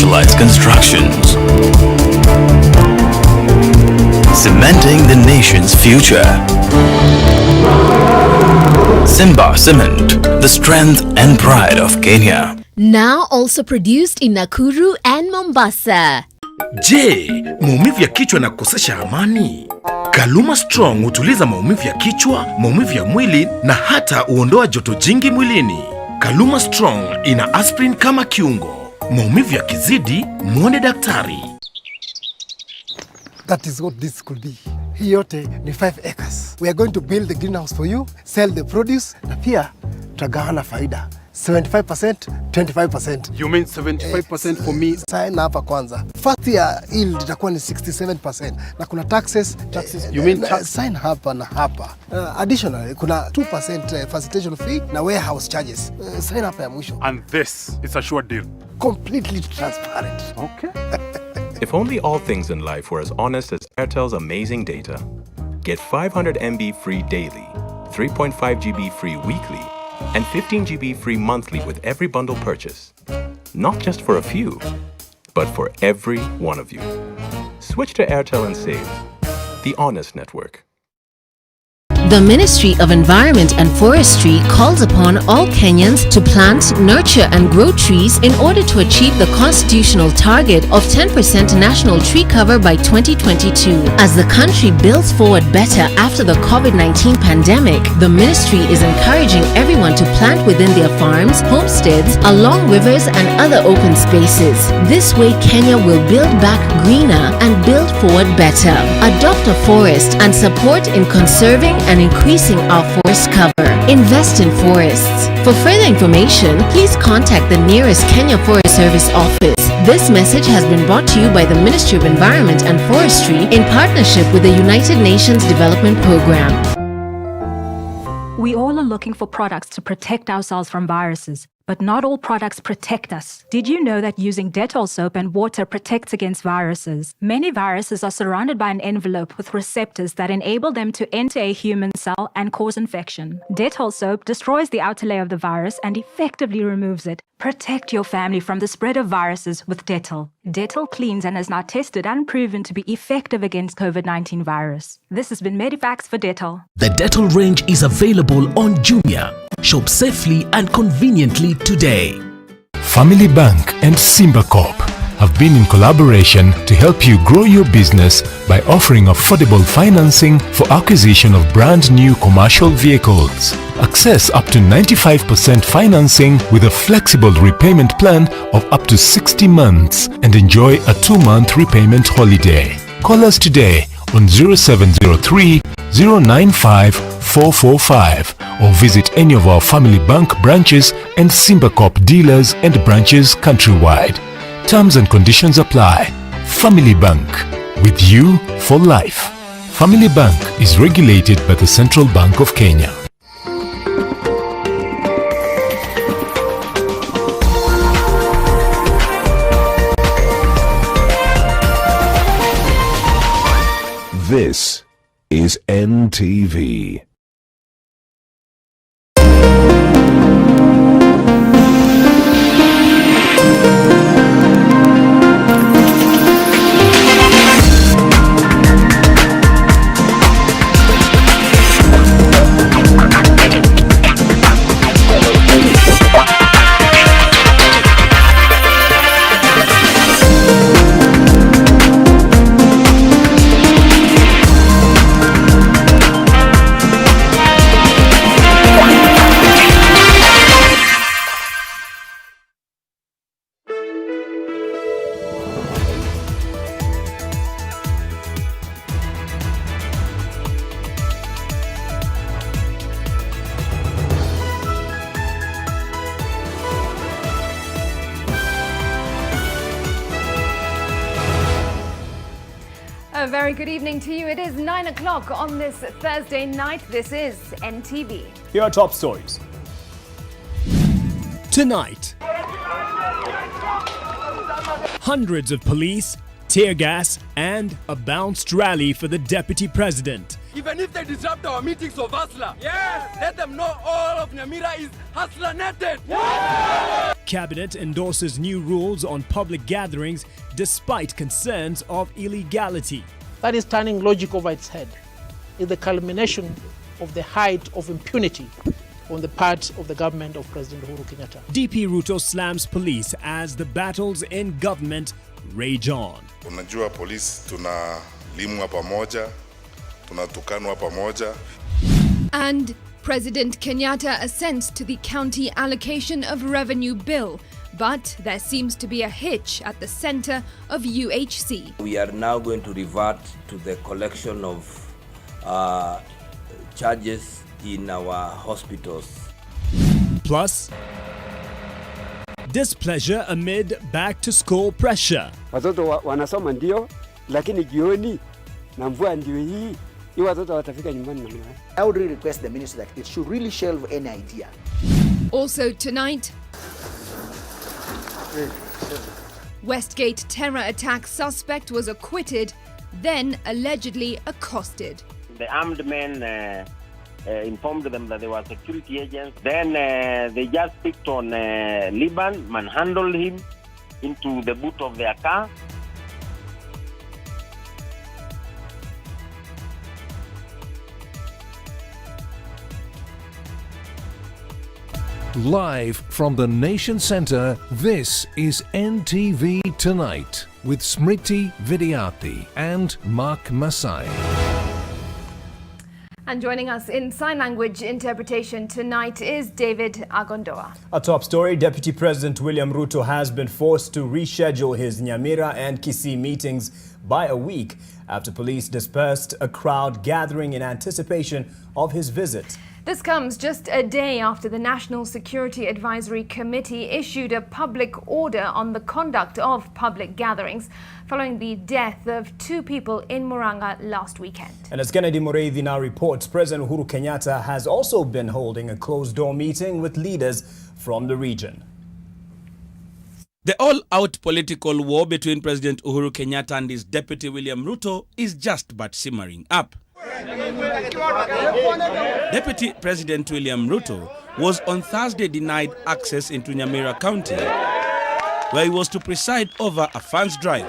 specialized constructions, cementing the nation's future. Simba Cement, the strength and pride of Kenya. Now also produced in Nakuru and Mombasa. Je, maumivu ya kichwa na kukosesha amani? Kaluma Strong hutuliza maumivu ya kichwa, maumivu ya mwili na hata huondoa joto jingi mwilini. Kaluma Strong ina aspirin kama kiungo. Maumivu ya kizidi, muone daktari. That is what this could be. Hii yote ni 5 acres. We are going to build the greenhouse for you, sell the produce, na pia tutagawana faida. 75%, 25%. You mean 75% for me? Sign hapa kwanza. First year yield itakuwa ni 67%. Na kuna taxes. You mean tax? Sign hapa na hapa. Additionally, kuna 2% facilitation fee na warehouse charges. Sign hapa ya mwisho. And this is a sure deal. Completely transparent. Okay. If only all things in life were as honest as Airtel's amazing data. Get 500 MB free daily, 3.5 GB free weekly, and 15 GB free monthly with every bundle purchase. Not just for a few, but for every one of you. Switch to Airtel and save. The Honest Network. The Ministry of Environment and Forestry calls upon all Kenyans to plant, nurture and grow trees in order to achieve the constitutional target of 10% national tree cover by 2022. As the country builds forward better after the COVID-19 pandemic, the ministry is encouraging everyone to plant within their farms, homesteads, along rivers and other open spaces. This way Kenya will build back greener and build forward better. Adopt a forest and support in conserving and increasing our forest cover. Invest in forests. For further information, please contact the nearest Kenya Forest Service office. This message has been brought to you by the Ministry of Environment and Forestry in partnership with the United Nations Development Programme. We all are looking for products to protect ourselves from viruses. But not all products protect us. Did you know that using Dettol soap and water protects against viruses? Many viruses are surrounded by an envelope with receptors that enable them to enter a human cell and cause infection. Dettol soap destroys the outer layer of the virus and effectively removes it. Protect your family from the spread of viruses with Dettol. Dettol cleans and is now tested and proven to be effective against COVID-19 virus. This has been Medivax for Dettol. The Dettol range is available on Jumia. Shop safely and conveniently today. Family Bank and Simba Corp have been in collaboration to help you grow your business by offering affordable financing for acquisition of brand new commercial vehicles. Access up to 95% financing with a flexible repayment plan of up to 60 months and enjoy a 2-month repayment holiday. Call us today on 0703 095 445 or visit any of our Family Bank branches and Simba Corp dealers and branches countrywide. Terms and conditions apply. Family Bank, with you for life. Family Bank is regulated by the Central Bank of Kenya. This is NTV. A very good evening to you. It is 9 o'clock on this Thursday night. This is NTV. Here are top stories. Tonight, hundreds of police, tear gas, and a bounced rally for the deputy president. Even if they disrupt our meetings of Hustler, yes, let them know all of Nyamira is Hustler netted. Yes! cabinet endorses new rules on public gatherings despite concerns of illegality. That is turning logic over its head. It's the culmination of the height of impunity on the part of the government of President Uhuru Kenyatta. DP Ruto slams police as the battles in government rage on. Unajua polisi tunalimwa pamoja, tunatukanwa pamoja. And President Kenyatta assents to the county allocation of revenue bill, but there seems to be a hitch at the center of UHC. We are now going to revert to the collection of charges in our hospitals. Plus, displeasure amid back-to-school pressure. Watoto wanasoma ndio, lakini jioni na mvua ndio hii. Watoto watafika nyumbani na mvua. I would really request the minister that it should really shelve any idea. Also tonight, Westgate terror attack suspect was acquitted, then allegedly accosted. The armed men informed them that they were security agents. Then they just picked on Liban, manhandled him into the boot of their car. Live from the Nation Centre, this is NTV Tonight with Smriti, Vidyarthi and Mark Masai. And joining us in sign language interpretation tonight is David Agondoa. A top story, Deputy President William Ruto has been forced to reschedule his Nyamira and Kisii meetings by a week after police dispersed a crowd gathering in anticipation of his visit. This comes just a day after the National Security Advisory Committee issued a public order on the conduct of public gatherings following the death of 2 people in Murang'a last weekend. And as Kennedy Mureithi now reports, President Uhuru Kenyatta has also been holding a closed-door meeting with leaders from the region. The all-out political war between President Uhuru Kenyatta and his deputy William Ruto is just but simmering up. Deputy President William Ruto was on Thursday denied access into Nyamira County, where he was to preside over a funds drive.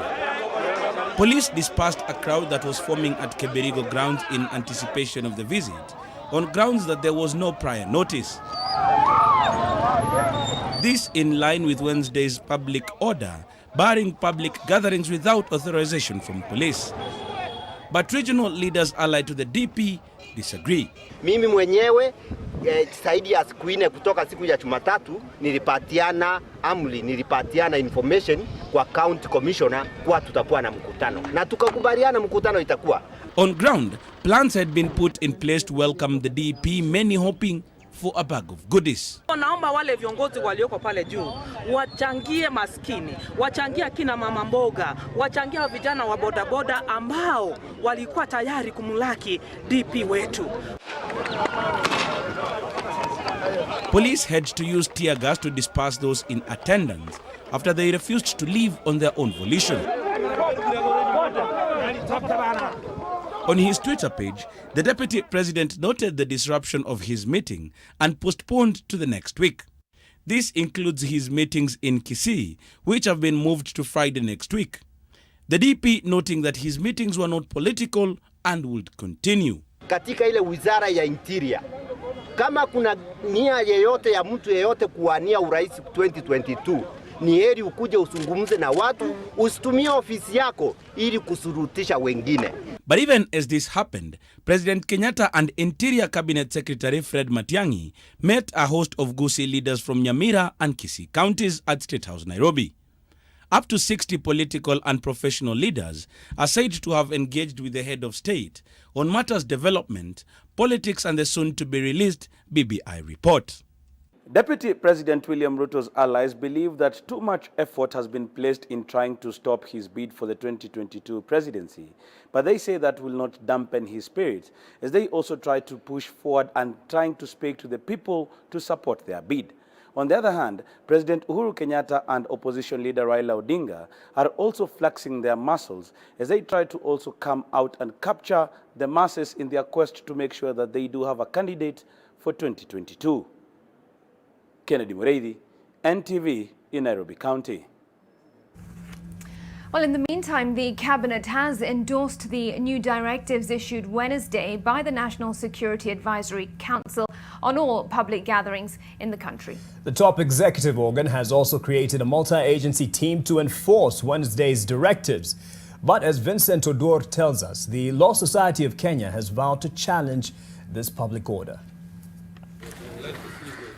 Police dispersed a crowd that was forming at Keberigo grounds in anticipation of the visit, on grounds that there was no prior notice. This in line with Wednesday's public order, barring public gatherings without authorization from police. But regional leaders allied to the DP disagree. Mimi mwenyewe zaidi ya siku 4 kutoka siku ya Jumatatu nilipatiana information kwa county commissioner kwa tutakuwa na mkutano na tukakubaliana mkutano itakuwa. On ground, plans had been put in place to welcome the DP, many hoping for a bag of goodies. Naomba wale viongozi walioko pale juu wachangie maskini, wachangie akina mama mboga, wachangie vijana wa bodaboda ambao walikuwa tayari kumlaki DP wetu. Police had to use tear gas to disperse those in attendance after they refused to leave on their own volition. On his Twitter page, the deputy president noted the disruption of his meeting and postponed to the next week. This includes his meetings in Kisii, which have been moved to Friday next week. The DP noting that his meetings were not political and would continue. Katika ile wizara ya interior, kama kuna nia yeyote ya mtu yeyote kuwania urais 2022, ni heri ukuje usungumze na watu, usitumie ofisi yako ili kusurutisha wengine. But even as this happened, President Kenyatta and Interior Cabinet Secretary Fred Matiang'i met a host of Gusii leaders from Nyamira and Kisii counties at State House, Nairobi. Up to 60 political and professional leaders are said to have engaged with the head of state on matters development, politics and the soon-to-be-released BBI report. Deputy President William Ruto's allies believe that too much effort has been placed in trying to stop his bid for the 2022 presidency, but they say that will not dampen his spirit, as they also try to push forward and trying to speak to the people to support their bid. On the other hand, President Uhuru Kenyatta and opposition leader Raila Odinga are also flexing their muscles as they try to also come out and capture the masses in their quest to make sure that they do have a candidate for 2022. Kennedy Mureithi, NTV in Nairobi County. Well, in the meantime, the Cabinet has endorsed the new directives issued Wednesday by the National Security Advisory Council on all public gatherings in the country. The top executive organ has also created a multi-agency team to enforce Wednesday's directives. But as Vincent Odur tells us, the Law Society of Kenya has vowed to challenge this public order.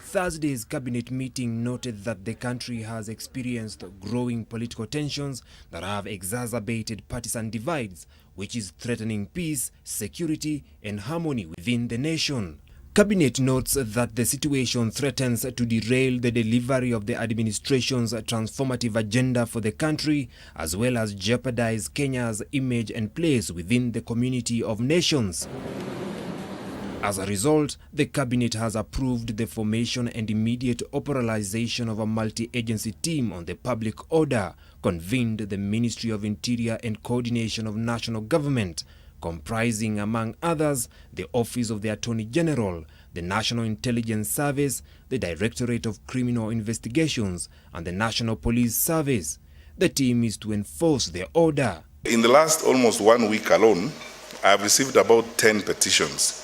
Thursday's cabinet meeting noted that the country has experienced growing political tensions that have exacerbated partisan divides, which is threatening peace, security, and harmony within the nation. Cabinet notes that the situation threatens to derail the delivery of the administration's transformative agenda for the country, as well as jeopardize Kenya's image and place within the community of nations. As a result, the cabinet has approved the formation and immediate operationalization of a multi-agency team on the public order, convened the Ministry of Interior and Coordination of National Government, comprising, among others, the Office of the Attorney General, the National Intelligence Service, the Directorate of Criminal Investigations, and the National Police Service. The team is to enforce the order. In the last almost 1 week alone, I have received about 10 petitions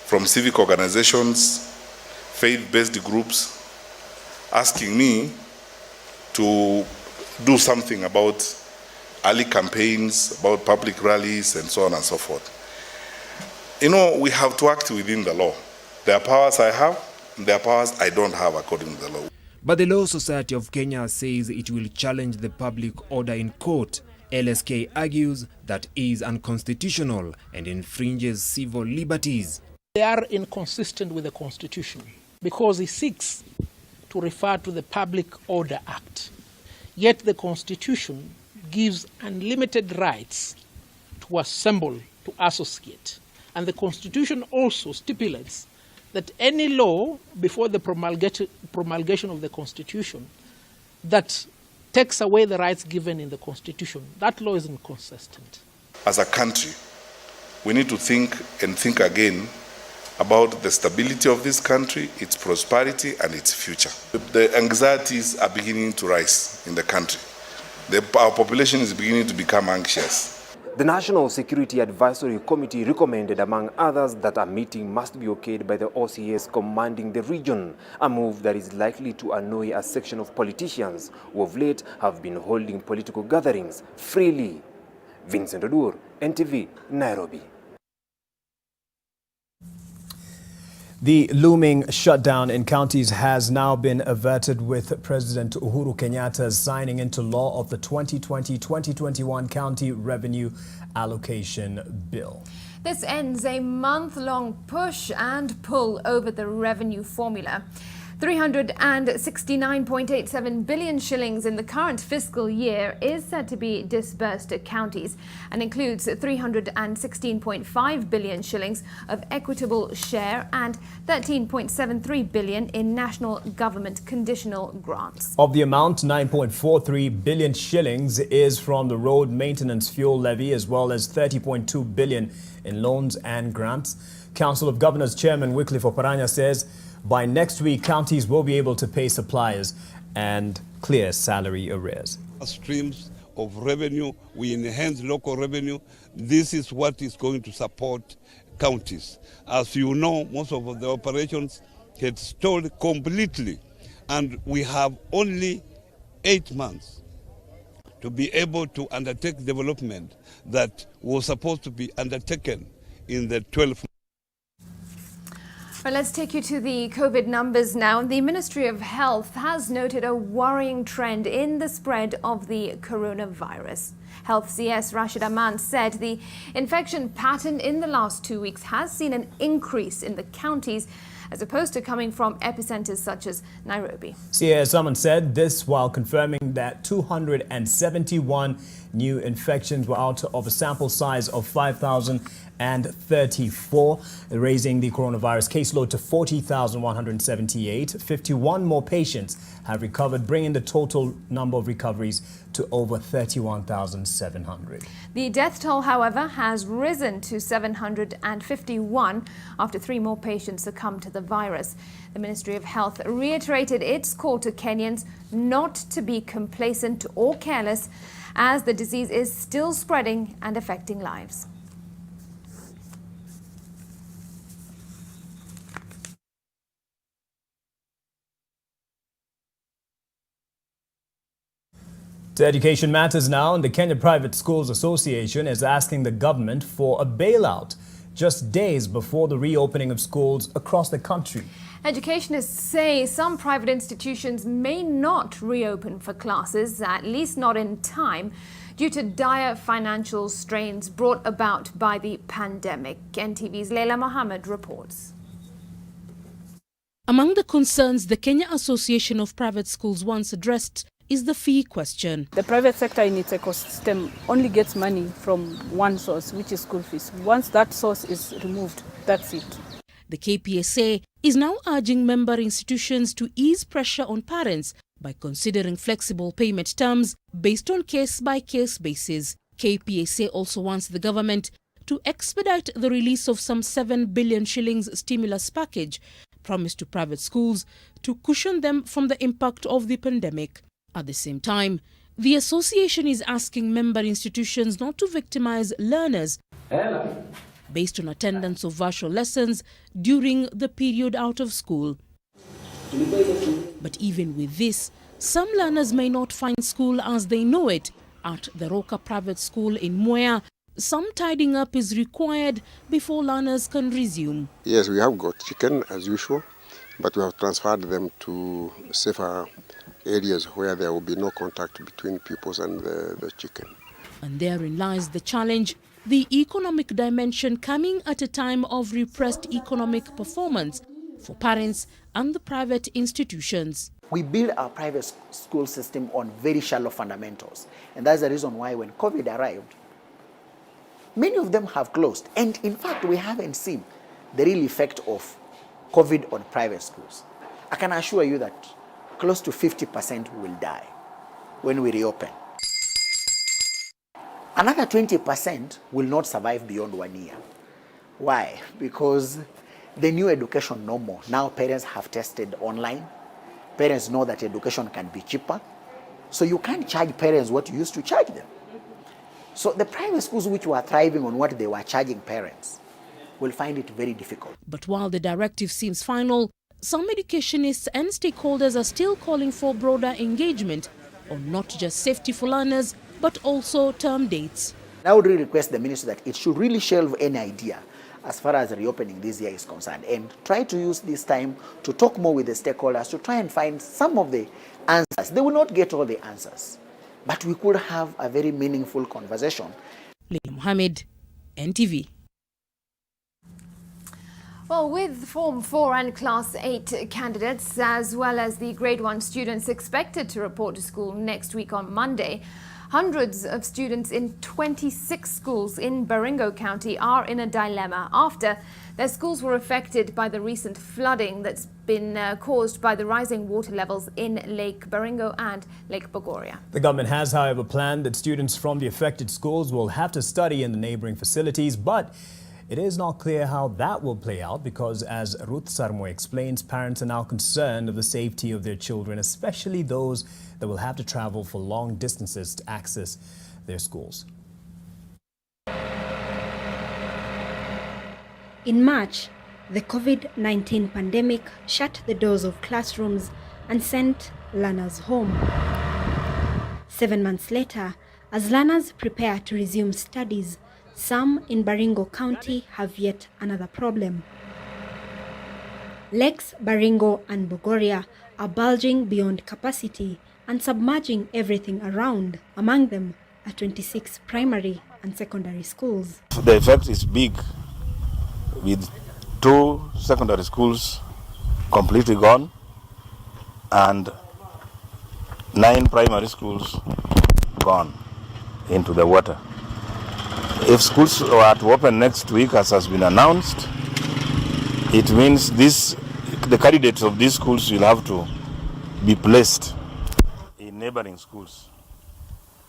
from civic organizations, faith-based groups, asking me to do something about early campaigns, about public rallies, and so on and so forth. You know, we have to act within the law. There are powers I have, and there are powers I don't have according to the law. But the Law Society of Kenya says it will challenge the public order in court. LSK argues that is unconstitutional and infringes civil liberties. They are inconsistent with the Constitution because it seeks to refer to the Public Order Act. Yet the Constitution gives unlimited rights to assemble, to associate. And the Constitution also stipulates that any law before the promulgation of the Constitution that takes away the rights given in the Constitution, that law is inconsistent. As a country, we need to think and think again about the stability of this country, its prosperity, and its future. The anxieties are beginning to rise in the country. Our population is beginning to become anxious. The National Security Advisory Committee recommended, among others, that a meeting must be okayed by the OCS commanding the region, a move that is likely to annoy a section of politicians who of late have been holding political gatherings freely. Vincent Odur, NTV, Nairobi. The looming shutdown in counties has now been averted with President Uhuru Kenyatta's signing into law of the 2020-2021 County Revenue Allocation Bill. This ends a month-long push and pull over the revenue formula. 369.87 billion shillings in the current fiscal year is said to be disbursed to counties and includes 316.5 billion shillings of equitable share and 13.73 billion in national government conditional grants. Of the amount, 9.43 billion shillings is from the road maintenance fuel levy, as well as 30.2 billion in loans and grants. Council of Governors Chairman Wycliffe Oparanya says by next week, counties will be able to pay suppliers and clear salary arrears. Streams of revenue, we enhance local revenue. This is what is going to support counties. As you know, most of the operations get stalled completely, and we have only 8 months to be able to undertake development that was supposed to be undertaken in the 12 months. Well, let's take you to the COVID numbers now. The Ministry of Health has noted a worrying trend in the spread of the coronavirus. Health CS Rashid Aman said the infection pattern in the last 2 weeks has seen an increase in the counties as opposed to coming from epicenters such as Nairobi. CS Aman said this while confirming that 271 new infections were out of a sample size of 5,034, raising the coronavirus caseload to 40,178. 51 more patients have recovered, bringing the total number of recoveries to over 31,700. The death toll, however, has risen to 751 after 3 more patients succumbed to the virus. The Ministry of Health reiterated its call to Kenyans not to be complacent or careless, as the disease is still spreading and affecting lives. To Education Matters now, and the Kenya Private Schools Association is asking the government for a bailout just days before the reopening of schools across the country. Educationists say some private institutions may not reopen for classes, at least not in time, due to dire financial strains brought about by the pandemic. NTV's Leila Mohammed reports. Among the concerns the Kenya Association of Private Schools once addressed is the fee question. The private sector in its ecosystem only gets money from one source, which is school fees. Once that source is removed, that's it. The KPSA is now urging member institutions to ease pressure on parents by considering flexible payment terms based on case-by-case basis. KPSA also wants the government to expedite the release of some 7 billion shillings stimulus package promised to private schools to cushion them from the impact of the pandemic. At the same time, the association is asking member institutions not to victimize learners based on attendance of virtual lessons during the period out of school. But even with this, some learners may not find school as they know it. At the Roka Private School in Mwea, some tidying up is required before learners can resume. Yes, we have got chicken as usual, but we have transferred them to safer areas where there will be no contact between pupils and the chicken. And therein lies the challenge, the economic dimension coming at a time of repressed economic performance for parents and the private institutions. We build our private school system on very shallow fundamentals. And that's the reason why when COVID arrived, many of them have closed. And in fact, we haven't seen the real effect of COVID on private schools. I can assure you that close to 50% will die when we reopen. Another 20% will not survive beyond 1 year. Why? Because the new education normal, now parents have tested online. Parents know that education can be cheaper. So you can't charge parents what you used to charge them. So the private schools which were thriving on what they were charging parents will find it very difficult. But while the directive seems final, some educationists and stakeholders are still calling for broader engagement on not just safety for learners, but also term dates. I would really request the minister that it should really shelve any idea as far as reopening this year is concerned and try to use this time to talk more with the stakeholders to try and find some of the answers. They will not get all the answers, but we could have a very meaningful conversation. Leila Mohammed, NTV. Well, with Form 4 and Class 8 candidates, as well as the Grade 1 students expected to report to school next week on Monday, hundreds of students in 26 schools in Baringo County are in a dilemma after their schools were affected by the recent flooding that's been caused by the rising water levels in Lake Baringo and Lake Bogoria. The government has, however, planned that students from the affected schools will have to study in the neighboring facilities, but it is not clear how that will play out because, as Ruth Sarmo explains, parents are now concerned of the safety of their children, especially those that will have to travel for long distances to access their schools. In March, the COVID-19 pandemic shut the doors of classrooms and sent learners home. 7 months later, as learners prepare to resume studies, some in Baringo County have yet another problem. Lakes Baringo and Bogoria are bulging beyond capacity and submerging everything around. Among them are 26 primary and secondary schools. The effect is big, with 2 secondary schools completely gone and 9 primary schools gone into the water. If schools are to open next week, as has been announced, it means the candidates of these schools will have to be placed in neighboring schools.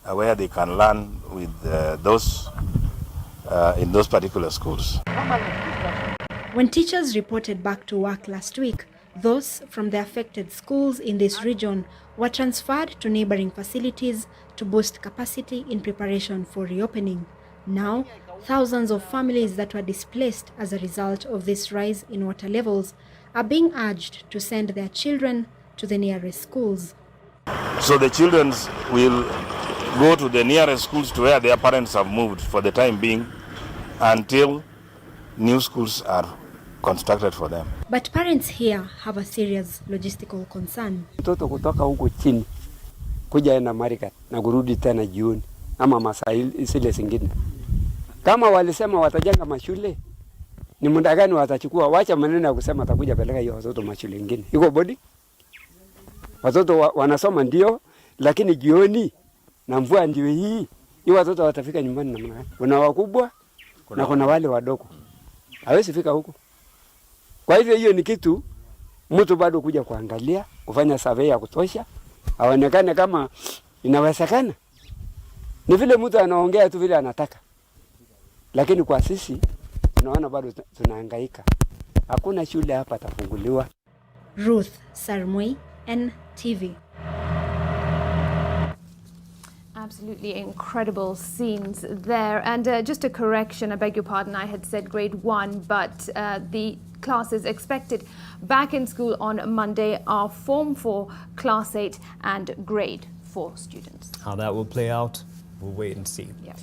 where they can learn with those in those particular schools. When teachers reported back to work last week, those from the affected schools in this region were transferred to neighboring facilities to boost capacity in preparation for reopening. Now, thousands of families that were displaced as a result of this rise in water levels are being urged to send their children to the nearest schools. So the children will go to the nearest schools to where their parents have moved for the time being until new schools are constructed for them. But parents here have a serious logistical concern. Mtoto kutoka huko chini kuja na Marikat na kurudi tena jioni ama Masai zile zingine. Kama walisema watajenga mashule, ni muda gani watachukua? Wacha maneno ya kusema atakuja peleka hiyo watoto mashule nyingine. Iko bodi? Watoto wanasoma ndio, lakini jioni na mvua ndio hii. Hiyo watoto watafika nyumbani namna gani? Kuna wakubwa na kuna wale wadogo. Hawezi fika huko. Kwa hivyo hiyo ni kitu mtu bado kuja kuangalia, kufanya survey ya kutosha, aonekane kama inawezekana. Ni vile mtu anaongea tu vile anataka. Lakini kwa sisi tunaona bado tunahangaika. Hakuna shule hapa tafunguliwa. Ruth Sarmoi, NTV. Absolutely incredible scenes there. And just a correction, I beg your pardon, I had said grade 1, but the classes expected back in school on Monday are Form 4, Class 8 and Grade 4 students. How that will play out, we'll wait and see. Yeah.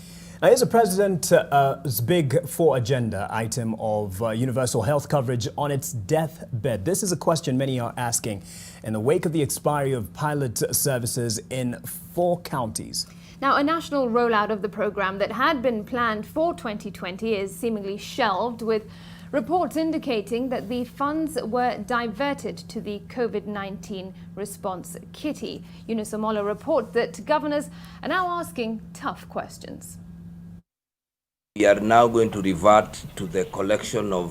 Now, here's the President's big 4 agenda item of universal health coverage on its deathbed. This is a question many are asking in the wake of the expiry of pilot services in 4 counties. Now, a national rollout of the program that had been planned for 2020 is seemingly shelved, with reports indicating that the funds were diverted to the COVID-19 response kitty. Eunice Omolo reports that governors are now asking tough questions. We are now going to revert to the collection of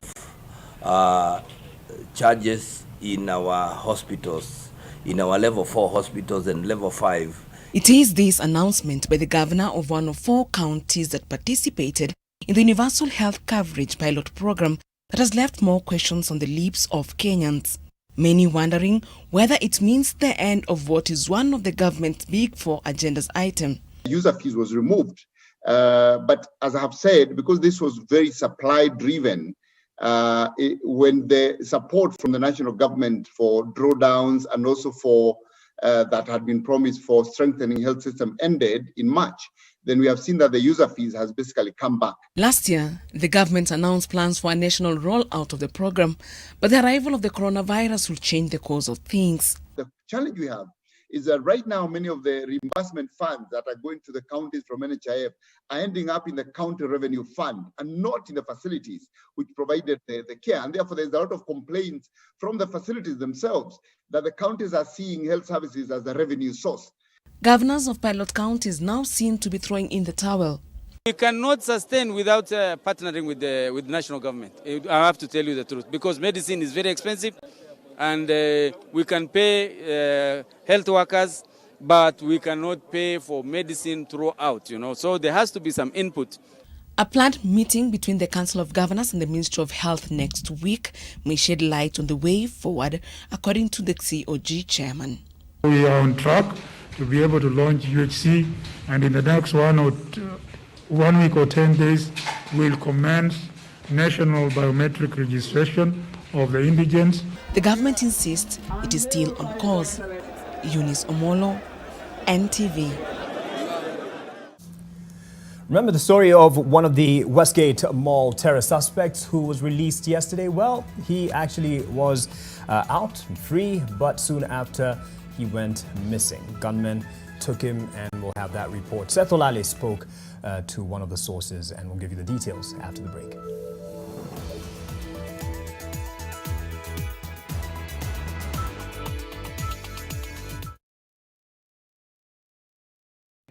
charges in our hospitals, in our level 4 hospitals and level 5. It is this announcement by the governor of one of 4 counties that participated in the Universal Health Coverage pilot program that has left more questions on the lips of Kenyans. Many wondering whether it means the end of what is one of the government's big 4 agendas item. User fees was removed. But as I have said, because this was very supply driven, when the support from the national government for drawdowns and also for that had been promised for strengthening health system ended in March, then we have seen that the user fees has basically come back. Last year, the government announced plans for a national rollout of the program, but the arrival of the coronavirus will change the course of things. The challenge we have is that right now many of the reimbursement funds that are going to the counties from NHIF are ending up in the county revenue fund and not in the facilities which provided the care. And therefore there's a lot of complaints from the facilities themselves that the counties are seeing health services as a revenue source. Governors of pilot counties now seem to be throwing in the towel. We cannot sustain without partnering with the national government. I have to tell you the truth, because medicine is very expensive. And we can pay health workers, but we cannot pay for medicine throughout, So there has to be some input. A planned meeting between the Council of Governors and the Ministry of Health next week may shed light on the way forward, according to the COG chairman. We are on track to be able to launch UHC, and in the next 1 week or 10 days, we'll commence national biometric registration of the indigents. The government insists it is still on course. Eunice Omolo, NTV. Remember the story of one of the Westgate Mall terror suspects who was released yesterday? Well, he actually was out, free, but soon after he went missing. Gunmen took him, and we'll have that report. Seth Olale spoke to one of the sources, and we'll give you the details after the break.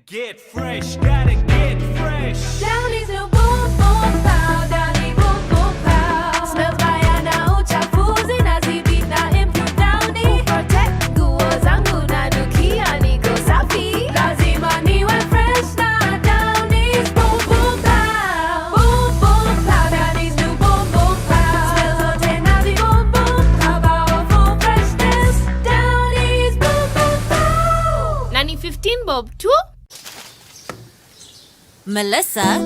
Get fresh, gotta get fresh. Down is no boom boom pow, down is boom boom pow. Smells baya na uchafuzi na zidi na improve downy. Protect nguo zangu na nukia niko safi. Lazima niwe fresh. Melissa?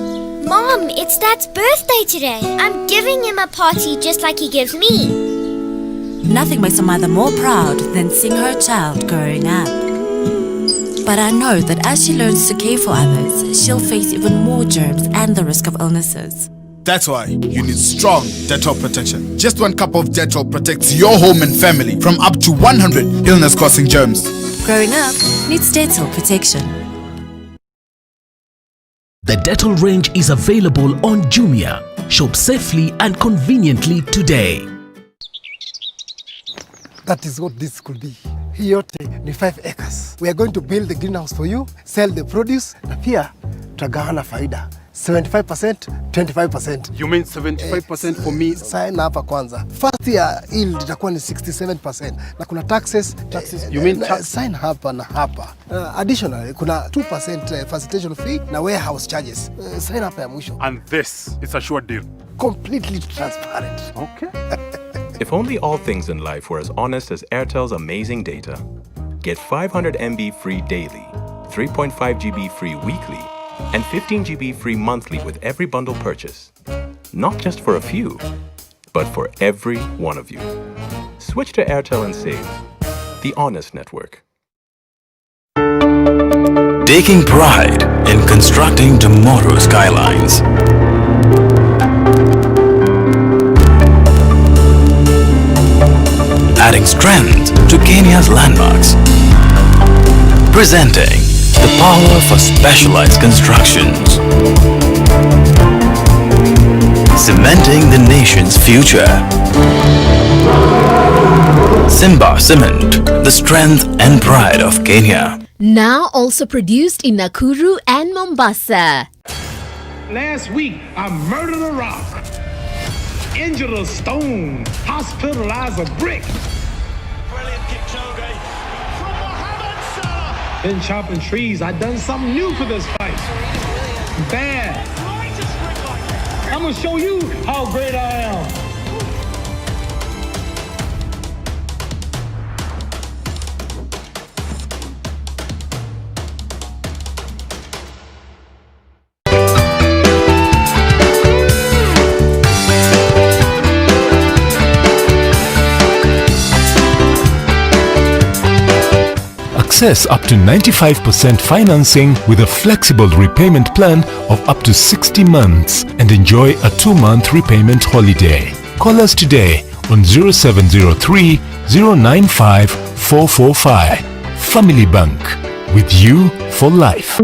Mom, it's Dad's birthday today. I'm giving him a party just like he gives me. Nothing makes a mother more proud than seeing her child growing up. But I know that as she learns to care for others, she'll face even more germs and the risk of illnesses. That's why you need strong Dettol protection. Just 1 cup of Dettol protects your home and family from up to 100 illness-causing germs. Growing up needs Dettol protection. The Dettol range is available on Jumia. Shop safely and conveniently today. That is what this could be. Hii yote ni 5 acres. We are going to build the greenhouse for you, sell the produce, na pia tutagawana faida. 75%, 25%. You mean 75% for me? Sign hapa kwanza. First year yield itakuwa ni 67%. Na kuna taxes. You mean tax? Sign hapa na hapa. Additionally, kuna 2% facilitation fee na warehouse charges. Sign hapa ya mwisho. And this is a sure deal. Completely transparent. Okay. If only all things in life were as honest as Airtel's amazing data. Get 500 MB free daily, 3.5 GB free weekly, and 15 GB free monthly with every bundle purchase. Not just for a few, but for every one of you. Switch to Airtel and save. The honest network. Taking pride in constructing tomorrow's skylines. Adding strength to Kenya's landmarks. Presenting the power for specialized constructions. Cementing the nation's future. Simba Cement, the strength and pride of Kenya. Now also produced in Nakuru and Mombasa. Last week, I murdered a rock, injured a stone, hospitalized a brick. Brilliant Kipchoge from Mohamed Salah. Been chopping trees. I done something new for this fight. Bad. I'm gonna show you how great I am. Access up to 95% financing with a flexible repayment plan of up to 60 months and enjoy a 2-month repayment holiday. Call us today on 0703 095 445. Family Bank, with you for life.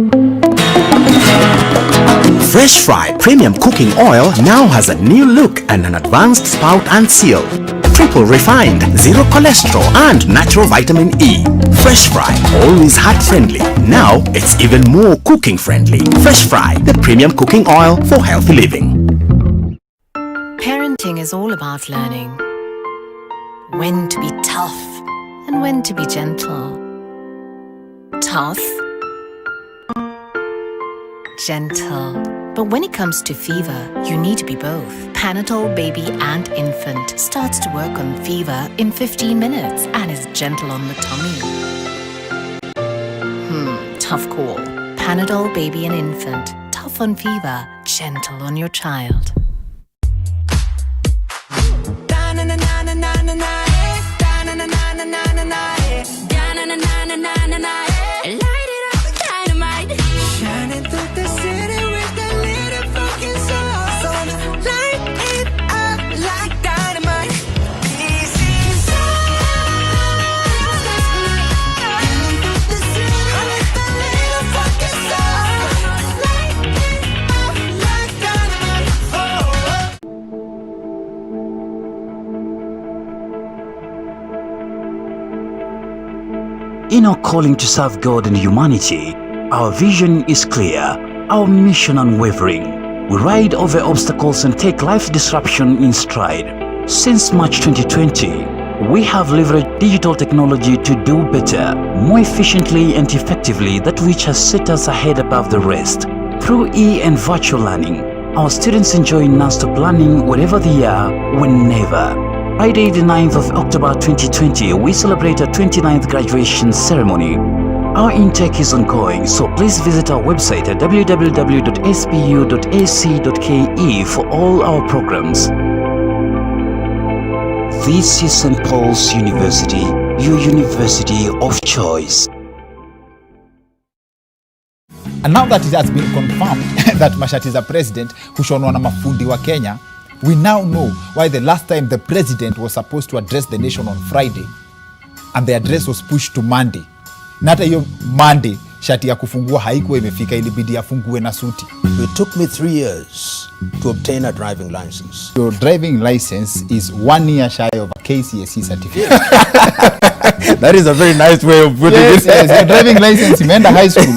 Fresh Fry Premium Cooking Oil now has a new look and an advanced spout and seal. Triple refined, zero cholesterol and natural vitamin E. Fresh Fry, always heart friendly. Now it's even more cooking friendly. Fresh Fry, the premium cooking oil for healthy living. Parenting is all about learning when to be tough and when to be gentle. Tough, gentle. But when it comes to fever, you need to be both. Panadol Baby and Infant starts to work on fever in 15 minutes and is gentle on the tummy. Tough call. Panadol Baby and Infant. Tough on fever, gentle on your child. Light it up, dynamite. Shining through the city with that little fucking soul. So light it up like dynamite. This is us. Shining through the city with that little fucking soul. Light it up like dynamite. In our calling to serve God and humanity, our vision is clear, our mission unwavering. We ride over obstacles and take life disruption in stride. Since March 2020, we have leveraged digital technology to do better, more efficiently and effectively, that which has set us ahead above the rest. Through and virtual learning, our students enjoy non-stop learning wherever they are, whenever. Friday the 9th of October 2020, we celebrate our 29th graduation ceremony. Our intake is ongoing, so please visit our website at www.spu.ac.ke for all our programs. This is St. Paul's University, your university of choice. And now that it has been confirmed that Mashati is a president kushonwa na mafundi wa Kenya, we now know why the last time the president was supposed to address the nation on Friday and the address was pushed to Monday. Na hata hiyo Monday shati ya kufungua haikuwa imefika, ilibidi afungue na suti. It took me 3 years to obtain a driving license. Your driving license is 1 year shy of a KCSE certificate. That is a very nice way of putting it. Yes, your driving license imeenda high school.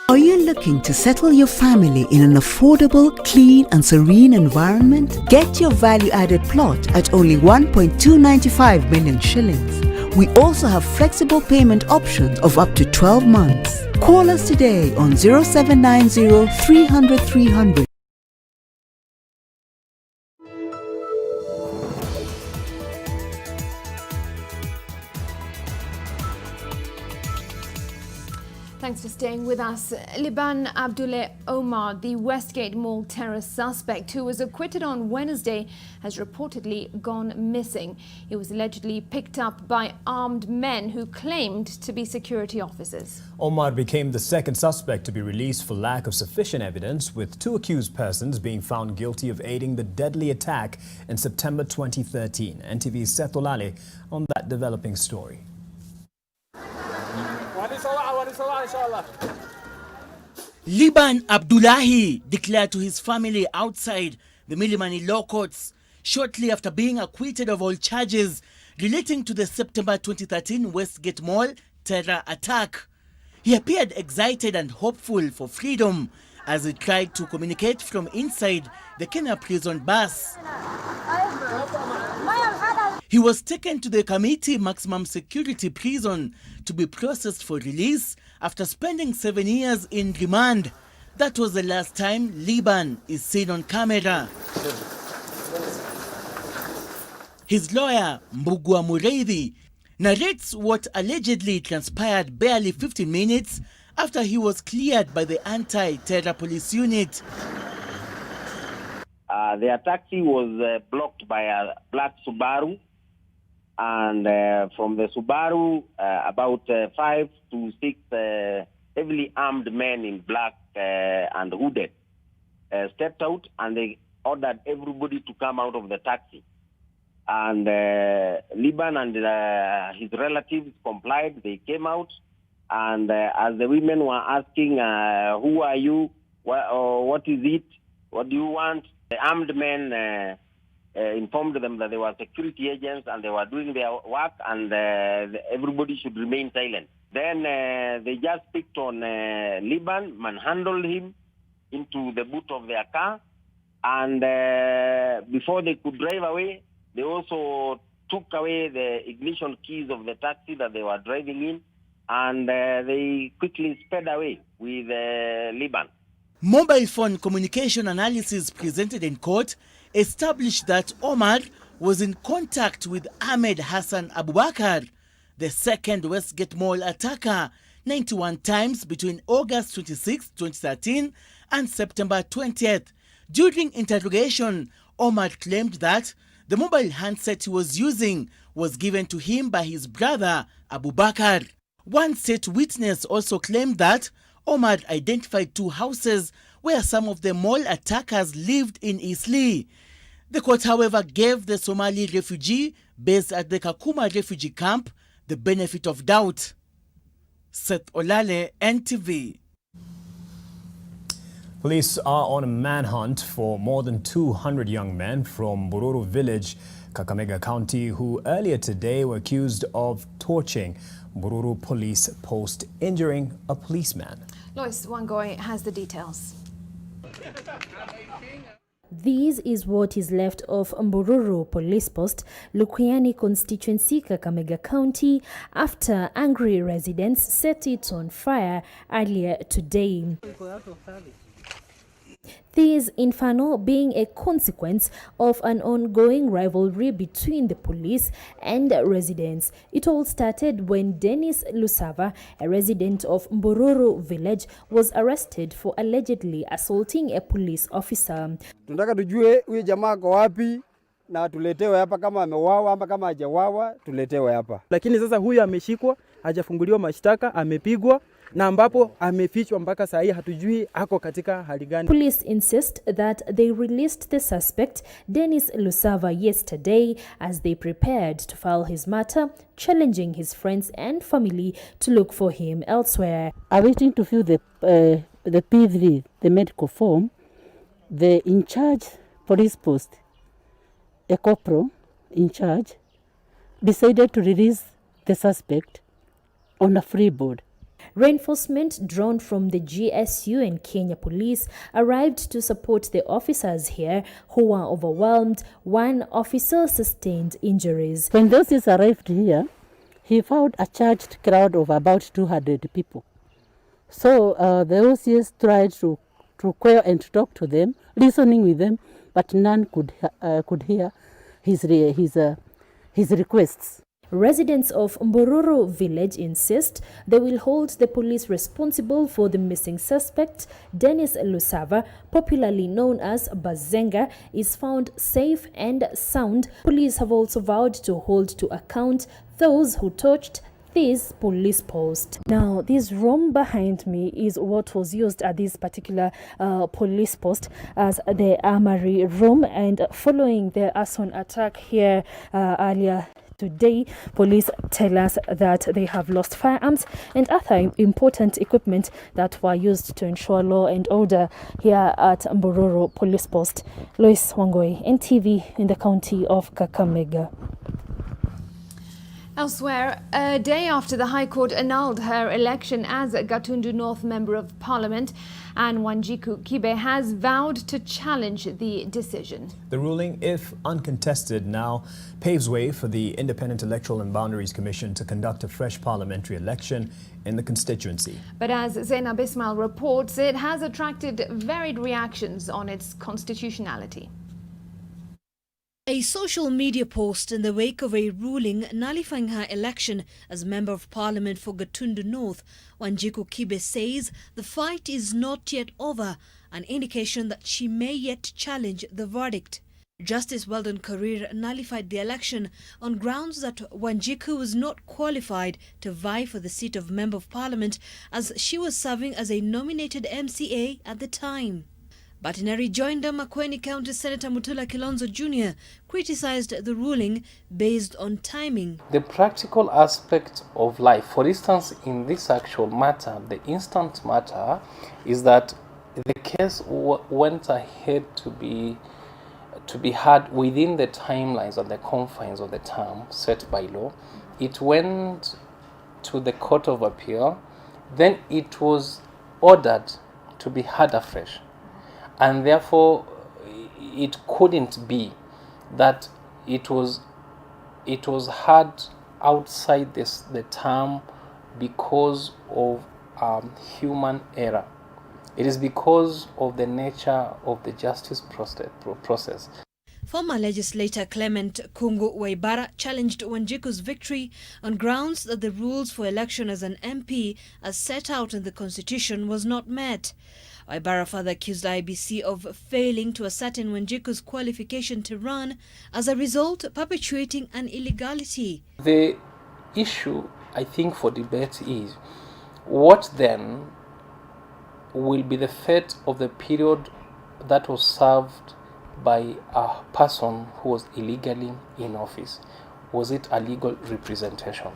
Are you looking to settle your family in an affordable, clean and serene environment? Get your value-added plot at only 1.295 million shillings. We also have flexible payment options of up to 12 months. Call us today on 0790 300 300. Thanks for staying with us. Liban Abdullah Omar, the Westgate Mall terror suspect who was acquitted on Wednesday, has reportedly gone missing. He was allegedly picked up by armed men who claimed to be security officers. Omar became the second suspect to be released for lack of sufficient evidence, with 2 accused persons being found guilty of aiding the deadly attack in September 2013. NTV's Seth Olale on that developing story. Liban Abdullahi declared to his family outside the Milimani law courts shortly after being acquitted of all charges relating to the September 2013 Westgate Mall terror attack. He appeared excited and hopeful for freedom as he tried to communicate from inside the Kenya prison bus. He was taken to the Committee Maximum Security Prison to be processed for release after spending 7 years in remand. That was the last time Liban is seen on camera. His lawyer, Mbugua Mureithi, narrates what allegedly transpired barely 15 minutes after he was cleared by the anti-terror police unit. Their taxi was blocked by a black Subaru, and from the Subaru, about 5 to 6 heavily armed men in black and hooded stepped out, and they ordered everybody to come out of the taxi. And Liban and his relatives complied. They came out, and as the women were asking, who are you? What is it? What do you want? The armed men informed them that they were security agents and they were doing their work, and everybody should remain silent. Then they just picked on Liban, manhandled him into the boot of their car, and before they could drive away, they also took away the ignition keys of the taxi that they were driving in, and they quickly sped away with Liban. Mobile phone communication analysis presented in court established that Omar was in contact with Ahmed Hassan Abubakar, the second Westgate Mall attacker, 91 times between August 26, 2013 and September 20th. During interrogation, Omar claimed that the mobile handset he was using was given to him by his brother Abubakar. One state witness also claimed that Omar identified 2 houses where some of the mall attackers lived in Eastleigh. The court, however, gave the Somali refugee based at the Kakuma refugee camp the benefit of doubt. Seth Olale, NTV. Police are on a manhunt for more than 200 young men from Bururu village, Kakamega County, who earlier today were accused of torching Bururu police post, injuring a policeman. Lois Wangoi has the details. This is what is left of Mbururu Police Post, Lukiani constituency, Kakamega County, after angry residents set it on fire earlier today. This inferno being a consequence of an ongoing rivalry between the police and residents. It all started when Dennis Lusava, a resident of Mbororo village, was arrested for allegedly assaulting a police officer. Tunataka tujue huyu jamaa ako wapi na tuletewe hapa, kama amewawa ama kama hajawawa tuletewe hapa. Lakini sasa huyu ameshikwa, hajafunguliwa mashtaka, amepigwa na ambapo amefichwa mpaka saa hii hatujui ako katika hali gani. Police insist that they released the suspect Dennis Lusava yesterday as they prepared to file his matter, challenging his friends and family to look for him elsewhere. Awaiting to fill the P3, the medical form, the in charge police post, a corporal in charge, decided to release the suspect on a free board. Reinforcement drawn from the GSU and Kenya Police arrived to support the officers here who were overwhelmed. One officer sustained injuries. When those arrived here, he found a charged crowd of about 200 people. So the OCS tried to quell and to talk to them, listening with them, but none could hear his requests. Residents of Mbororo village insist they will hold the police responsible for the missing suspect. Dennis Lusava, popularly known as Bazenga, is found safe and sound. Police have also vowed to hold to account those who touched this police post. Now, this room behind me is what was used at this particular police post as the armory room, and following the arson attack here earlier today, police tell us that they have lost firearms and other important equipment that were used to ensure law and order here at Mbororo Police Post. Lois Wangoi, NTV in the county of Kakamega. Elsewhere, a day after the High Court annulled her election as a Gatundu North Member of Parliament, Anne Wanjiku Kibe has vowed to challenge the decision. The ruling, if uncontested, now paves way for the Independent Electoral and Boundaries Commission to conduct a fresh parliamentary election in the constituency. But as Zainab Ismail reports, it has attracted varied reactions on its constitutionality. A social media post in the wake of a ruling nullifying her election as Member of Parliament for Gatundu North, Wanjiku Kibe says the fight is not yet over, an indication that she may yet challenge the verdict. Justice Weldon Korir nullified the election on grounds that Wanjiku was not qualified to vie for the seat of Member of Parliament as she was serving as a nominated MCA at the time. But in a rejoinder, Makueni County Senator Mutula Kilonzo Jr. criticized the ruling based on timing. The practical aspect of life, for instance, in this actual matter, the instant matter, is that the case went ahead to be heard within the timelines and the confines of the term set by law. It went to the Court of Appeal, then it was ordered to be heard afresh. And therefore, it couldn't be that it was heard outside the term because of human error. It is because of the nature of the justice process. Former legislator Clement Kungu Waibara challenged Wanjiku's victory on grounds that the rules for election as an MP as set out in the Constitution was not met. Waibara further accused IBC of failing to ascertain Wanjiku's qualification to run, as a result perpetuating an illegality. The issue, I think, for debate is what then will be the fate of the period that was served by a person who was illegally in office. Was it a legal representation?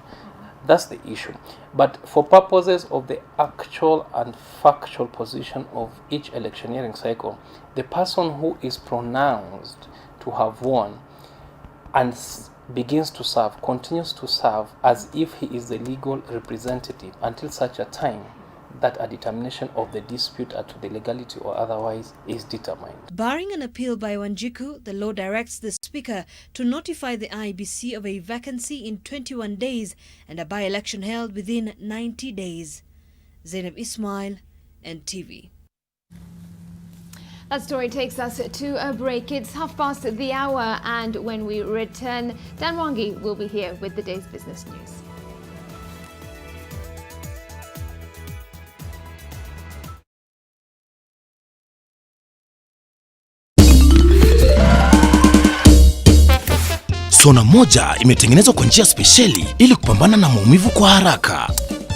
That's the issue. But for purposes of the actual and factual position of each electioneering cycle, the person who is pronounced to have won and begins to serve, continues to serve as if he is the legal representative until such a time that a determination of the dispute as to the legality or otherwise is determined. Barring an appeal by Wanjiku, the law directs the Speaker to notify the IBC of a vacancy in 21 days and a by-election held within 90 days. Zainab Ismail, NTV. That story takes us to a break. It's 1:30, and when we return, Dan Wangi will be here with the day's business news. Sona moja imetengenezwa kwa njia spesheli ili kupambana na maumivu kwa haraka.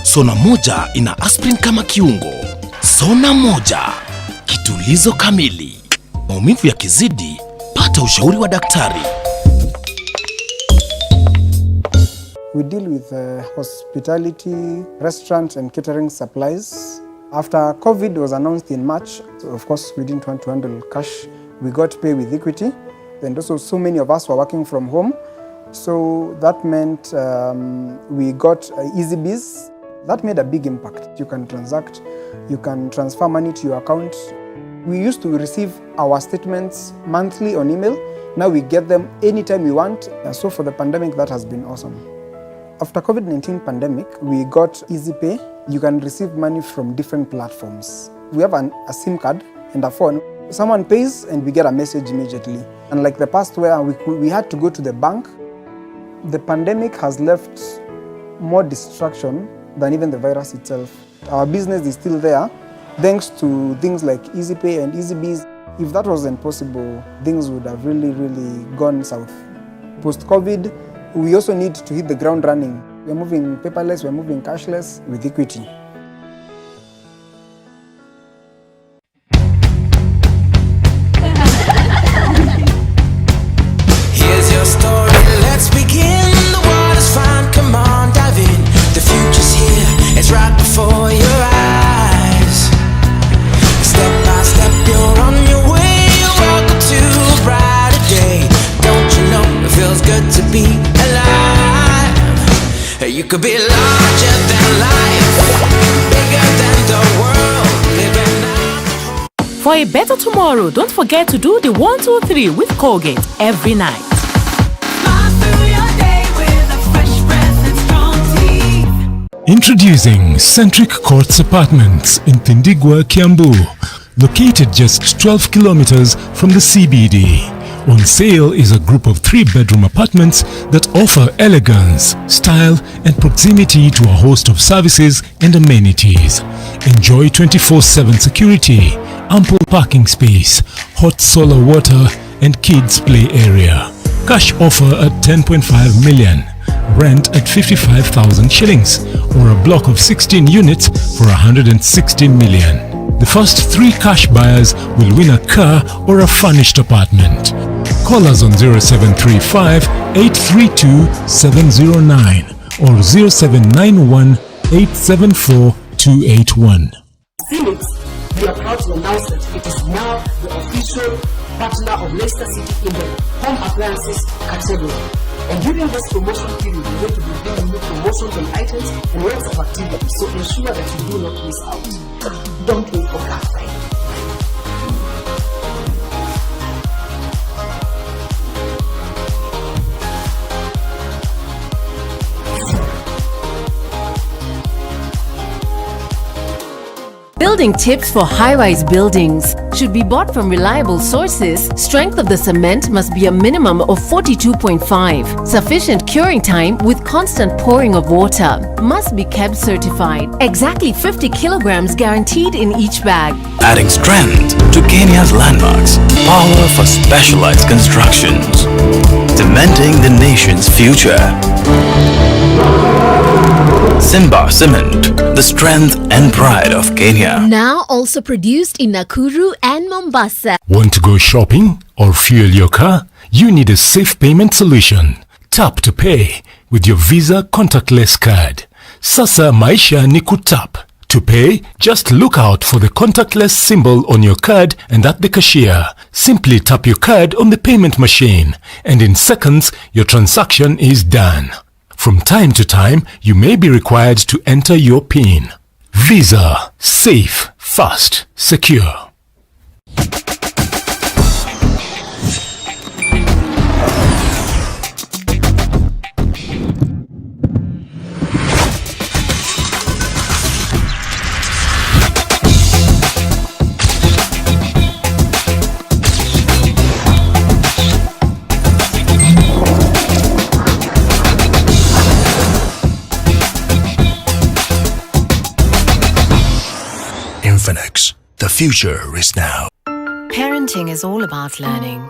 Sona moja ina aspirin kama kiungo. Sona moja, kitulizo kamili. Maumivu yakizidi, pata ushauri wa daktari. We deal with hospitality, restaurants and catering supplies. After COVID was announced in March, so of course we didn't want to handle cash. We got pay with equity. And also so many of us were working from home. So that meant we got easy biz. That made a big impact. You can transact, you can transfer money to your account. We used to receive our statements monthly on email. Now we get them anytime we want. So for the pandemic, that has been awesome. After COVID-19 pandemic, we got Easy Pay. You can receive money from different platforms. We have a SIM card and a phone. Someone pays and we get a message immediately. Unlike the past where we had to go to the bank, the pandemic has left more distraction than even the virus itself. Our business is still there thanks to things like Easy Pay and Easy Biz. If that wasn't possible, things would have really gone south. Post-COVID, we also need to hit the ground running. We're moving paperless, we're moving cashless with equity. Here's your story, let's begin. The water's fine, come on, dive in. The future's here, it's right before your eyes. Step by step, you're on your way. Welcome to a brighter day. Don't you know it feels good to be alive? You could be larger than life, bigger than the world, living out. For a better tomorrow, don't forget to do the 1, 2, 3 with Colgate every night. Introducing Centric Courts Apartments in Tindigwa, Kiambu, located just 12 kilometers from the CBD. On sale is a group of 3-bedroom apartments that offer elegance, style, and proximity to a host of services and amenities. Enjoy 24/7 security, ample parking space, hot solar water, and kids play area. Cash offer at 10.5 million. Rent at 55,000 shillings, or a block of 16 units for 160 million. The first 3 cash buyers will win a car or a furnished apartment. Call us on 0735 832 709 or 0791 874 281. Philips, we are proud to announce that it is now the official partner of Leicester City in the home appliances category. And during this promotion period, we're going to be bringing new promotions on items and works of activity, so ensure that you do not miss out. Don't wait for Black Friday. Building tips for high-rise buildings should be bought from reliable sources. Strength of the cement must be a minimum of 42.5. Sufficient curing time with constant pouring of water. Must be kept certified. Exactly 50 kilograms guaranteed in each bag. Adding strength to Kenya's landmarks. Power for specialized constructions. Cementing the nation's future. Simba Cement, the strength and pride of Kenya. Now also produced in Nakuru and Mombasa. Want to go shopping or fuel your car? You need a safe payment solution. Tap to pay with your Visa contactless card. Sasa maisha ni kutap. To pay, just look out for the contactless symbol on your card and at the cashier. Simply tap your card on the payment machine, and in seconds, your transaction is done. From time to time, you may be required to enter your PIN. Visa. Safe, fast, secure. The future is now. Parenting is all about learning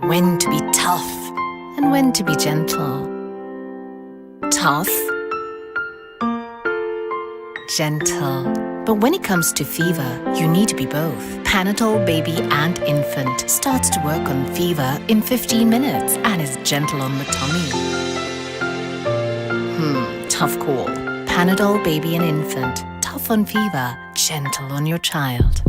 when to be tough and when to be gentle. Tough, gentle. But when it comes to fever, you need to be both. Panadol Baby and Infant starts to work on fever in 15 minutes and is gentle on the tummy. Tough call. Panadol Baby and Infant. Tough on fever, gentle on your child.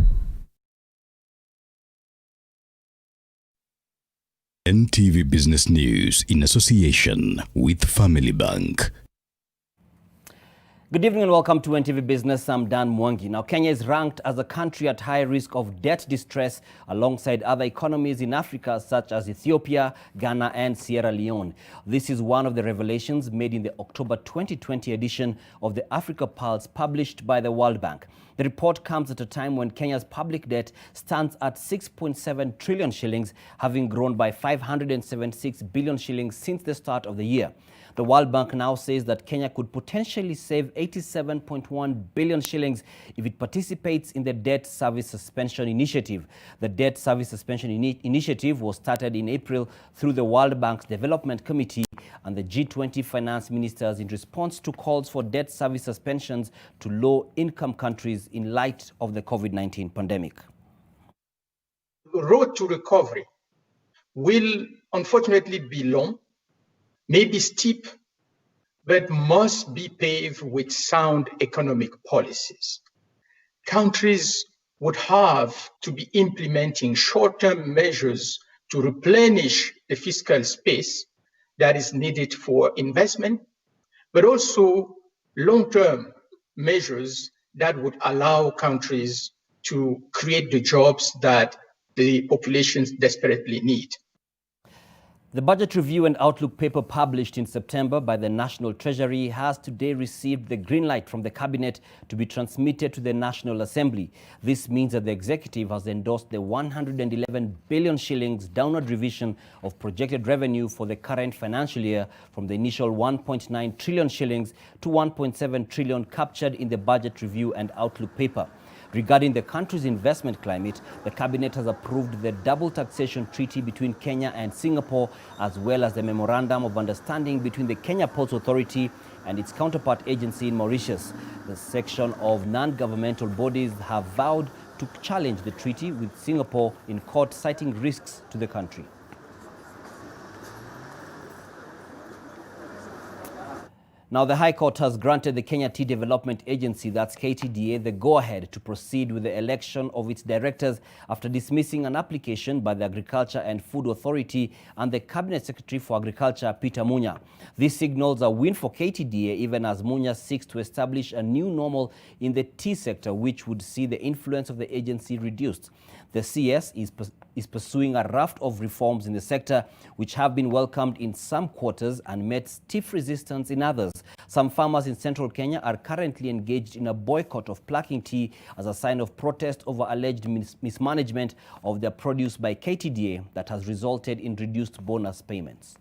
NTV Business News in association with Family Bank. Good evening and welcome to NTV Business. I'm Dan Mwangi. Now, Kenya is ranked as a country at high risk of debt distress alongside other economies in Africa such as Ethiopia, Ghana and Sierra Leone. This is one of the revelations made in the October 2020 edition of the Africa Pulse published by the World Bank. The report comes at a time when Kenya's public debt stands at 6.7 trillion shillings, having grown by 576 billion shillings since the start of the year. The World Bank now says that Kenya could potentially save 87.1 billion shillings if it participates in the Debt Service Suspension Initiative. The Debt Service Suspension Initiative was started in April through the World Bank's Development Committee and the G20 finance ministers in response to calls for debt service suspensions to low-income countries in light of the COVID-19 pandemic. The road to recovery will unfortunately be long, may be steep, but must be paved with sound economic policies. Countries would have to be implementing short-term measures to replenish the fiscal space that is needed for investment, but also long-term measures that would allow countries to create the jobs that the populations desperately need. The Budget Review and Outlook paper published in September by the National Treasury has today received the green light from the Cabinet to be transmitted to the National Assembly. This means that the Executive has endorsed the 111 billion shillings downward revision of projected revenue for the current financial year from the initial 1.9 trillion shillings to 1.7 trillion captured in the Budget Review and Outlook paper. Regarding the country's investment climate, the Cabinet has approved the double taxation treaty between Kenya and Singapore, as well as the Memorandum of Understanding between the Kenya Ports Authority and its counterpart agency in Mauritius. The section of non-governmental bodies have vowed to challenge the treaty with Singapore in court, citing risks to the country. Now, the High Court has granted the Kenya Tea Development Agency, that's KTDA, the go-ahead to proceed with the election of its directors after dismissing an application by the Agriculture and Food Authority and the Cabinet Secretary for Agriculture, Peter Munya. This signals a win for KTDA, even as Munya seeks to establish a new normal in the tea sector, which would see the influence of the agency reduced. The CS is pursuing a raft of reforms in the sector, which have been welcomed in some quarters and met stiff resistance in others. Some farmers in central Kenya are currently engaged in a boycott of plucking tea as a sign of protest over alleged mismanagement of their produce by KTDA that has resulted in reduced bonus payments.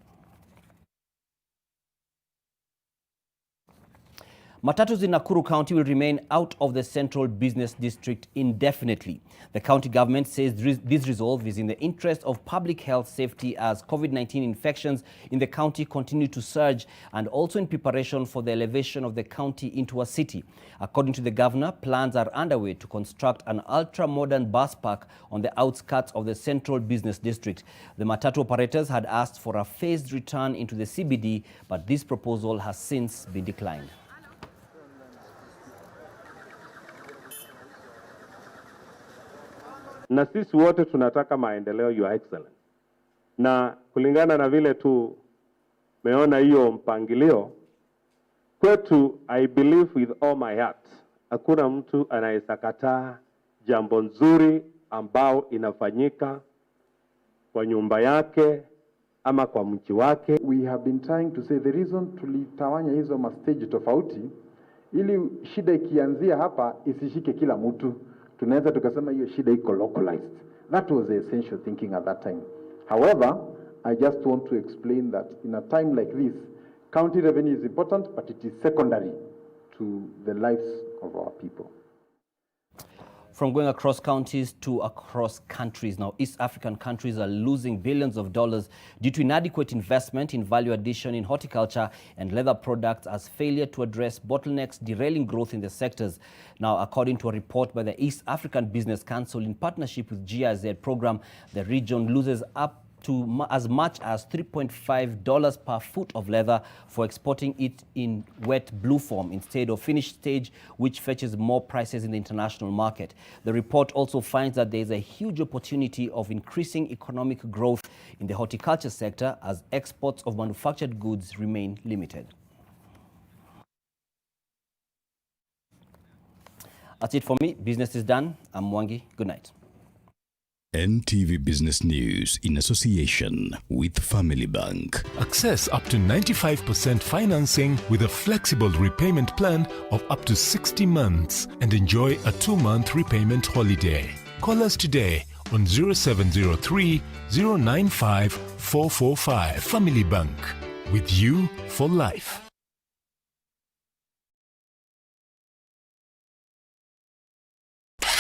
Matatus in Nakuru County will remain out of the Central Business District indefinitely. The county government says this resolve is in the interest of public health safety as COVID-19 infections in the county continue to surge, and also in preparation for the elevation of the county into a city. According to the governor, plans are underway to construct an ultra-modern bus park on the outskirts of the Central Business District. The Matatu operators had asked for a phased return into the CBD, but this proposal has since been declined. Na sisi wote tunataka maendeleo, Your Excellency. Na kulingana na vile tu meona hiyo mpangilio kwetu, I believe with all my heart, hakuna mtu anaweza kataa jambo nzuri ambao inafanyika kwa nyumba yake ama kwa mji wake. We have been trying to say the reason tulitawanya hizo mastage tofauti ili shida ikianzia hapa isishike kila mtu. Tunaweza tukasema hiyo shida iko localized. That was the essential thinking at that time. However, I just want to explain that in a time like this, county revenue is important, but it is secondary to the lives of our people. from going across counties to across countries. Now, East African countries are losing billions of dollars due to inadequate investment in value addition in horticulture and leather products as failure to address bottlenecks derailing growth in the sectors. Now, according to a report by the East African Business Council in partnership with GIZ program, the region loses up to as much as $3.5 per foot of leather for exporting it in wet blue form instead of finished stage, which fetches more prices in the international market. The report also finds that there is a huge opportunity of increasing economic growth in the horticulture sector as exports of manufactured goods remain limited. That's it for me. Business is done. I'm Mwangi. Good night. NTV Business News in association with Family Bank. Access up to 95% financing with a flexible repayment plan of up to 60 months and enjoy a 2-month repayment holiday. Call us today on 0703 095 445. Family Bank, with you for life.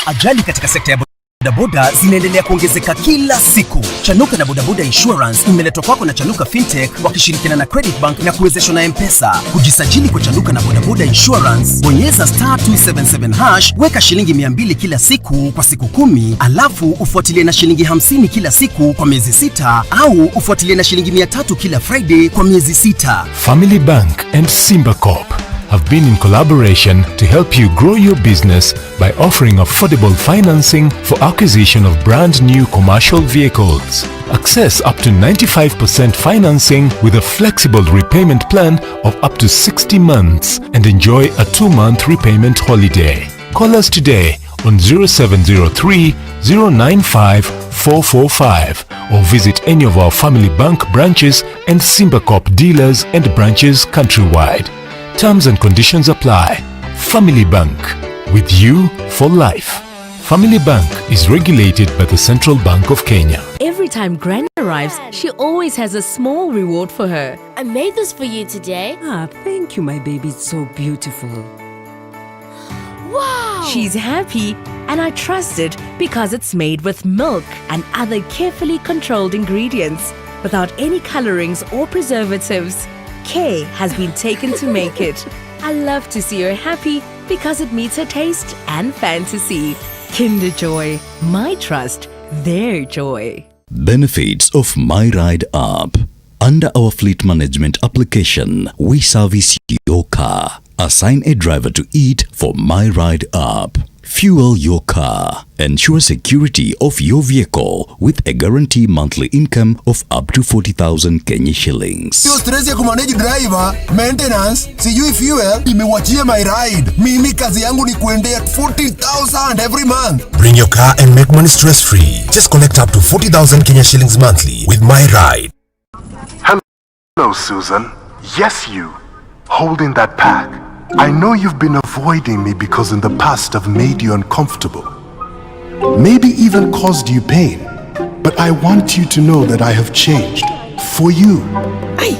Ajali katika sekta ya bodaboda zinaendelea kuongezeka kila siku. Chanuka na Bodaboda Insurance imeletwa kwako na Chanuka Fintech wakishirikiana na Credit Bank na kuwezeshwa na M-Pesa. Kujisajili kwa Chanuka na Bodaboda Insurance, bonyeza *277#, weka shilingi 200 kila siku kwa siku 10, alafu ufuatilie na shilingi 50 kila siku kwa miezi 6, au ufuatilie na shilingi 300 kila Friday kwa miezi 6. Family Bank and Simba Corp have been in collaboration to help you grow your business by offering affordable financing for acquisition of brand new commercial vehicles. Access up to 95% financing with a flexible repayment plan of up to 60 months and enjoy a 2-month repayment holiday. Call us today on 0703 095 445 or visit any of our Family Bank branches and Simba Corp dealers and branches countrywide. Terms and conditions apply. Family Bank, with you for life. Family Bank is regulated by the Central Bank of Kenya. Every time Granny arrives, she always has a small reward for her. I made this for you today. Ah, thank you, my baby. It's so beautiful. Wow! She's happy, and I trust it because it's made with milk and other carefully controlled ingredients without any colorings or preservatives. Care has been taken to make it. I love to see her happy because it meets her taste and fantasy. Kinder Joy, my trust, their joy. Benefits of My Ride app. Under our fleet management application, we service your car. Assign a driver to eat for My Ride app. Fuel your car. Ensure security of your vehicle with a guaranteed monthly income of up to 40,000 Kenya shillings. Sio stress ya kumanage driver, maintenance, sijui fuel, imewachia My Ride. Mimi kazi yangu ni kuendea 40,000 every month. Bring your car and make money stress-free. Just collect up to 40,000 Kenya shillings monthly with My Ride. Hello, Susan. Yes, you. Holding that pack. I know you've been avoiding me because in the past I've made you uncomfortable. Maybe even caused you pain. But I want you to know that I have changed. For you. Hey,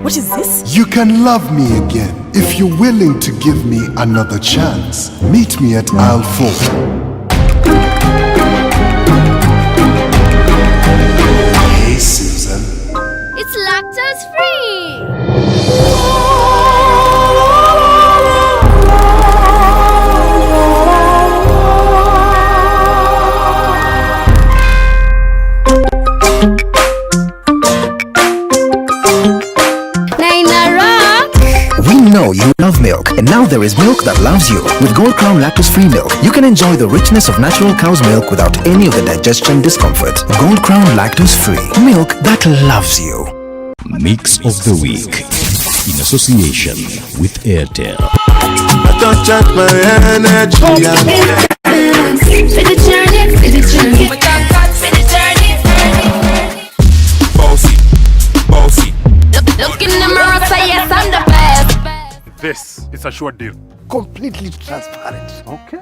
what is this? You can love me again if you're willing to give me another chance. Meet me at aisle 4. Hey, Susan. It's lactose free! You love milk, and now there is milk that loves you. With Gold Crown lactose-free milk, you can enjoy the richness of natural cow's milk without any of the digestion discomfort. Gold Crown lactose-free milk that loves you. Mix of the Week in association with Airtel. Don't check my energy. Bossy. Look in the mirror, say yes, I'm the best. This is a short deal. Completely transparent. Okay.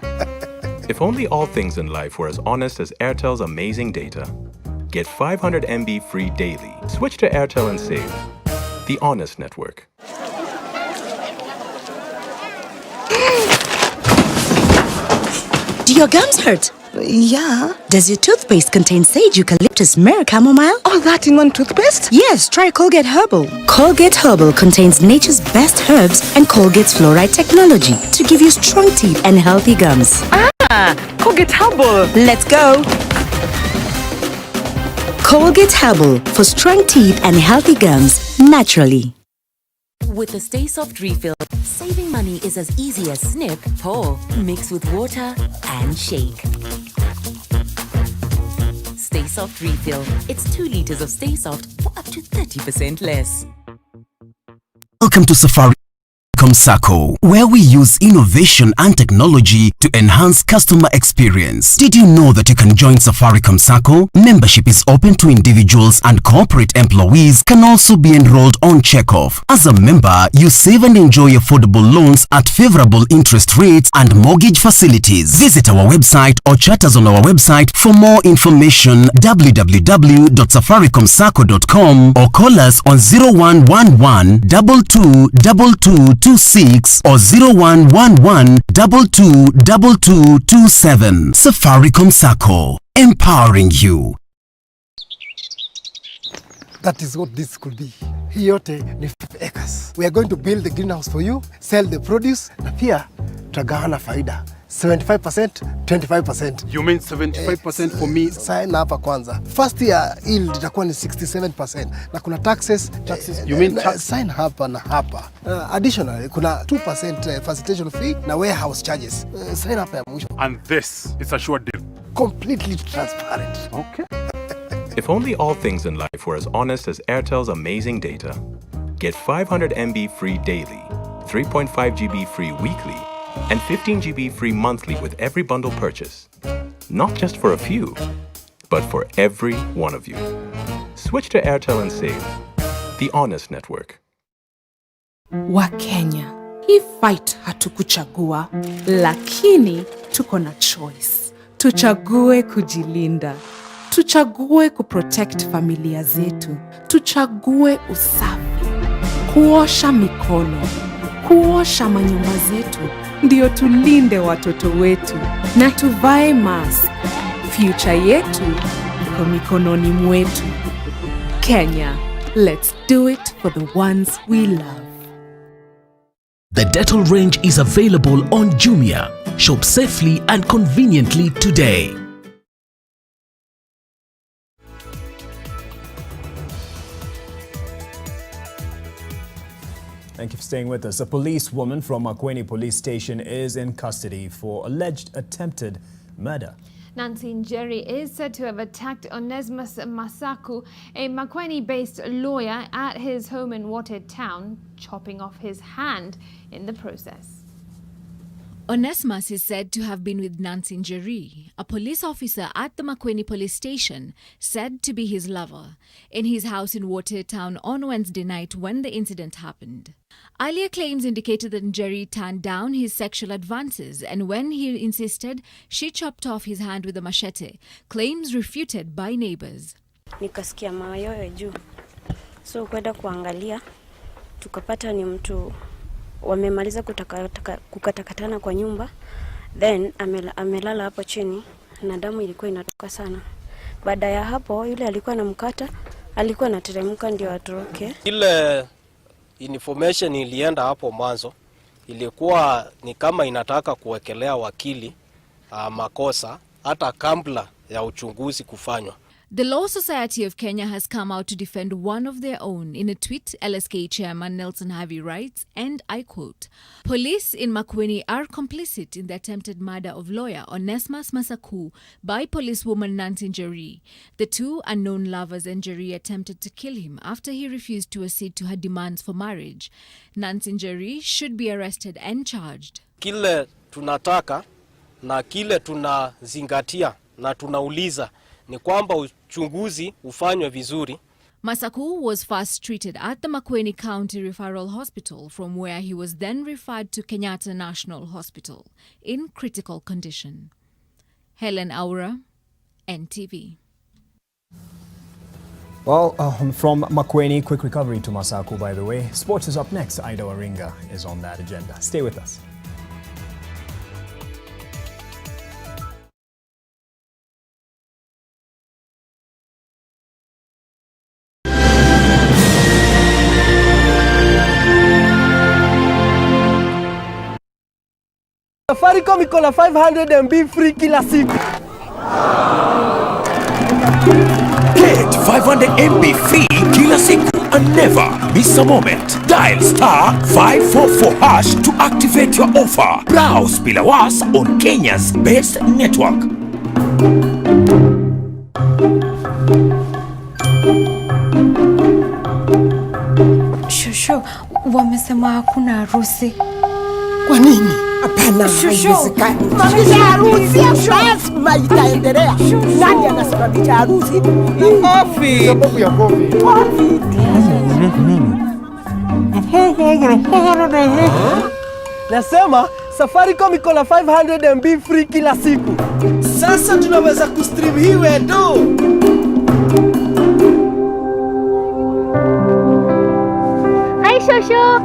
If only all things in life were as honest as Airtel's amazing data. Get 500 MB free daily. Switch to Airtel and save. The honest network. Do your gums hurt? Yeah. Does your toothpaste contain sage, eucalyptus, myrrh, chamomile? All that in one toothpaste? Yes, try Colgate Herbal. Colgate Herbal contains nature's best herbs and Colgate's fluoride technology to give you strong teeth and healthy gums. Colgate Herbal. Let's go. Colgate Herbal for strong teeth and healthy gums naturally. With the Stay Soft refill, saving money is as easy as snip, pour, mix with water, and shake. Stay Soft refill. It's 2 liters of Stay Soft for up to 30% less. Welcome to Safaricom Sacco, where we use innovation and technology to enhance customer experience. Did you know that you can join Safaricom Sacco? Membership is open to individuals, and corporate employees can also be enrolled on checkoff. As a member, you save and enjoy affordable loans at favorable interest rates and mortgage facilities. Visit our website or chat us on our website for more information, www.safaricomsacco.com, or call us on 0111 222226 or 0111 222227. Safaricom Sacco, empowering you. That is what this could be. Hii yote ni 5 acres. We are going to build the greenhouse for you, sell the produce, na pia tutagawana faida. 75%, 25%. You mean 75% for me? Sign hapa kwanza. First year yield itakuwa ni 67%. Na kuna taxes. You mean tax? Sign hapa na hapa. Additionally, kuna 2% facilitation fee na warehouse charges. Sign hapa ya mwisho. And this is a sure deal. Completely transparent. Okay. If only all things in life were as honest as Airtel's amazing data. Get 500 MB free daily, 3.5 GB free weekly, and 15 GB free monthly with every bundle purchase. Not just for a few, but for every one of you. Switch to Airtel and save. The honest network. Wakenya, hii fight hatukuchagua, lakini tuko na choice. Tuchague kujilinda. Tuchague kuprotect familia zetu. Tuchague usafi. Kuosha mikono. Kuosha manyumba zetu. Ndio tulinde watoto wetu. Na tuvae mask. Future yetu iko mikononi mwetu. Kenya, let's do it for the ones we love. The Dettol range is available on Jumia. Shop safely and conveniently today. Thank you for staying with us. A policewoman from Makueni Police Station is in custody for alleged attempted murder. Nancy Njeri is said to have attacked Onesmus Masaku, a Makueni-based lawyer, at his home in Watered Town, chopping off his hand in the process. Onesmus is said to have been with Nancy Njeri, a police officer at the Makueni Police Station, said to be his lover, in his house in Watered Town on Wednesday night when the incident happened. Earlier claims indicated that Njeri turned down his sexual advances, and when he insisted, she chopped off his hand with a machete, claims refuted by neighbors. Nikasikia mayoyo juu. So kwenda kuangalia, tukapata ni mtu wamemaliza kukatakatana kwa nyumba, then amelala hapo chini na damu ilikuwa inatoka sana. Baada ya hapo yule alikuwa anamkata, alikuwa anateremka ndio atoroke. Ile information ilienda hapo mwanzo ilikuwa ni kama inataka kuwekelea wakili makosa hata kabla ya uchunguzi kufanywa. The Law Society of Kenya has come out to defend one of their own. In a tweet, LSK chairman Nelson Havi writes, and I quote, "Police in Makueni are complicit in the attempted murder of lawyer Onesmus Masaku by policewoman Nancy Njeri. The two unknown lovers and Njeri attempted to kill him after he refused to accede to her demands for marriage. Nancy Njeri should be arrested and charged." Kile tunataka na kile tunazingatia na tunauliza ni kwamba uchunguzi ufanywe vizuri. Masaku was first treated at the Makueni County Referral Hospital, from where he was then referred to Kenyatta National Hospital in critical condition. Helen Aura, NTV. Well, from Makueni, quick recovery to Masaku, by the way. Sports is up next. Ida Waringa is on that agenda. Stay with us. Safaricom iko na 500 MB free kila siku. Get 500 MB free kila siku and never miss a moment. Dial *544# to activate your offer. Browse bila was on Kenya's best network. Shushu, wamesema hakuna harusi. Kwa nini? Hapana, haiwezekani. Mamisha harusi lazima itaendelea. Nani anasababisha harusi? Coffee. Sababu ya coffee. Nasema Safaricom iko na 500 MB free kila siku. Sasa tunaweza kustream hii wedo. Hi, Shosho.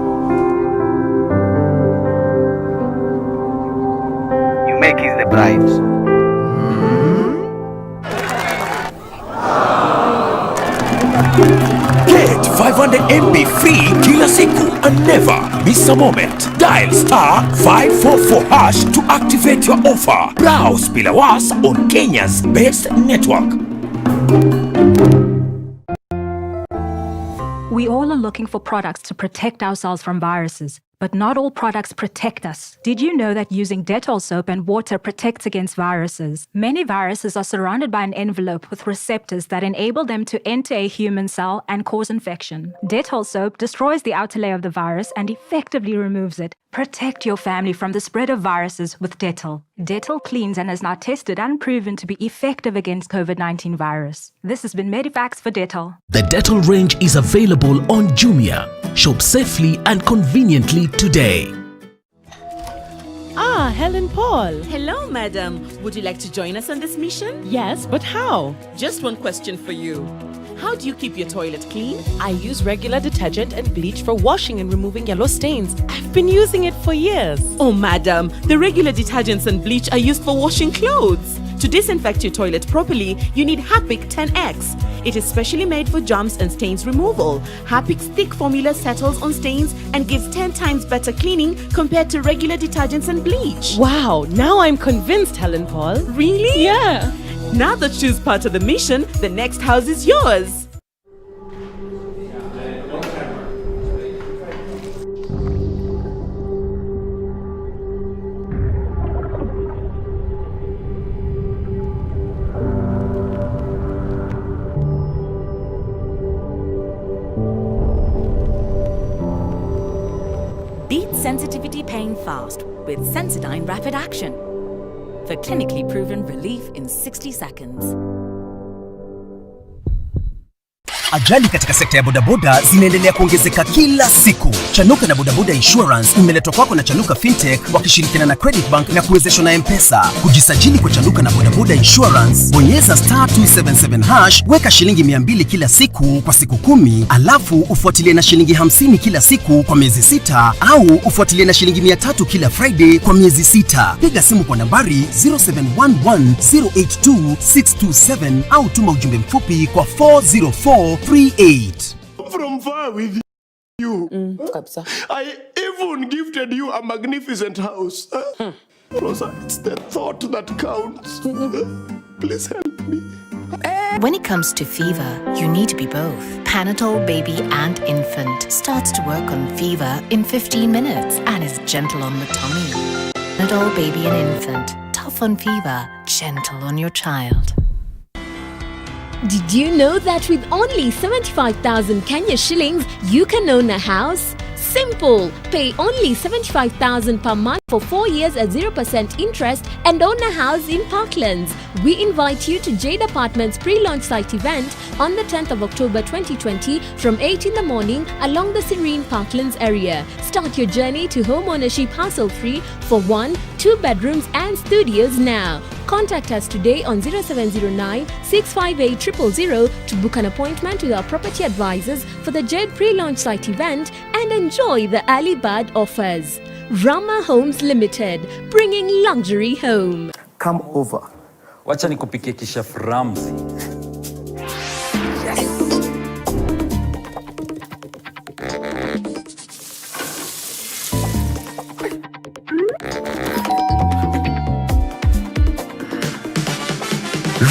You may kiss the bride. Get 500 MB free kila siku and never miss a moment. Dial *544# to activate your offer. Browse bila was on Kenya's best network. We all are looking for products to protect ourselves from viruses, but not all products protect us. Did you know that using Dettol soap and water protects against viruses? Many viruses are surrounded by an envelope with receptors that enable them to enter a human cell and cause infection. Dettol soap destroys the outer layer of the virus and effectively removes it. Protect your family from the spread of viruses with Dettol. Dettol cleans and is now tested and proven to be effective against COVID-19 virus. This has been Medivax for Dettol. The Dettol range is available on Jumia. Shop safely and conveniently today. Ah, Helen Paul. Hello, madam. Would you like to join us on this mission? Yes, but how? Just one question for you. How do you keep your toilet clean? I use regular detergent and bleach for washing and removing yellow stains. I've been using it for years. Oh, madam, the regular detergents and bleach are used for washing clothes. To disinfect your toilet properly, you need Harpic 10X. It is specially made for germs and stains removal. Harpic's thick formula settles on stains and gives 10 times better cleaning compared to regular detergents and bleach. Wow, now I'm convinced, Helen Paul. Really? Yeah. Now that she's part of the mission, the next house is yours. Beat sensitivity pain fast with Sensodyne Rapid Action for clinically proven relief in 60 seconds. Ajali katika sekta ya bodaboda zinaendelea kuongezeka kila siku. Chanuka na Bodaboda Insurance imeletwa kwako na Chanuka Fintech wakishirikiana na Credit Bank na kuwezeshwa na M-Pesa. Kujisajili kwa Chanuka na Bodaboda Insurance, bonyeza *277#, weka shilingi 200 kila siku kwa siku 10, alafu ufuatilie na shilingi 50 kila siku kwa miezi 6, au ufuatilie na shilingi 300 kila Friday kwa miezi 6. Piga simu kwa nambari 0711082627 au tuma ujumbe mfupi kwa 40438. From far with you. I even gifted you a magnificent house. Rosa, it's the thought that counts. Please help me. When it comes to fever, you need to be both. Panadol Baby and Infant starts to work on fever in 15 minutes and is gentle on the tummy. Panadol Baby and Infant, tough on fever, gentle on your child. Did you know that with only 75,000 Kenya shillings, you can own a house? Simple! Pay only 75,000 per month for 4 years at 0% interest and own a house in Parklands. We invite you to Jade Apartments pre-launch site event on the 10th of October 2020 from 8 in the morning along the serene Parklands area. Start your journey to home ownership hassle-free for 1, 2 bedrooms and studios now. Contact us today on 0709 658 000 to book an appointment with our property advisors for the Jade pre-launch site event and enjoy the early bird offers. Rama Homes Limited, bringing luxury home. Come over. Wacha nikupikie kishef Ramzi.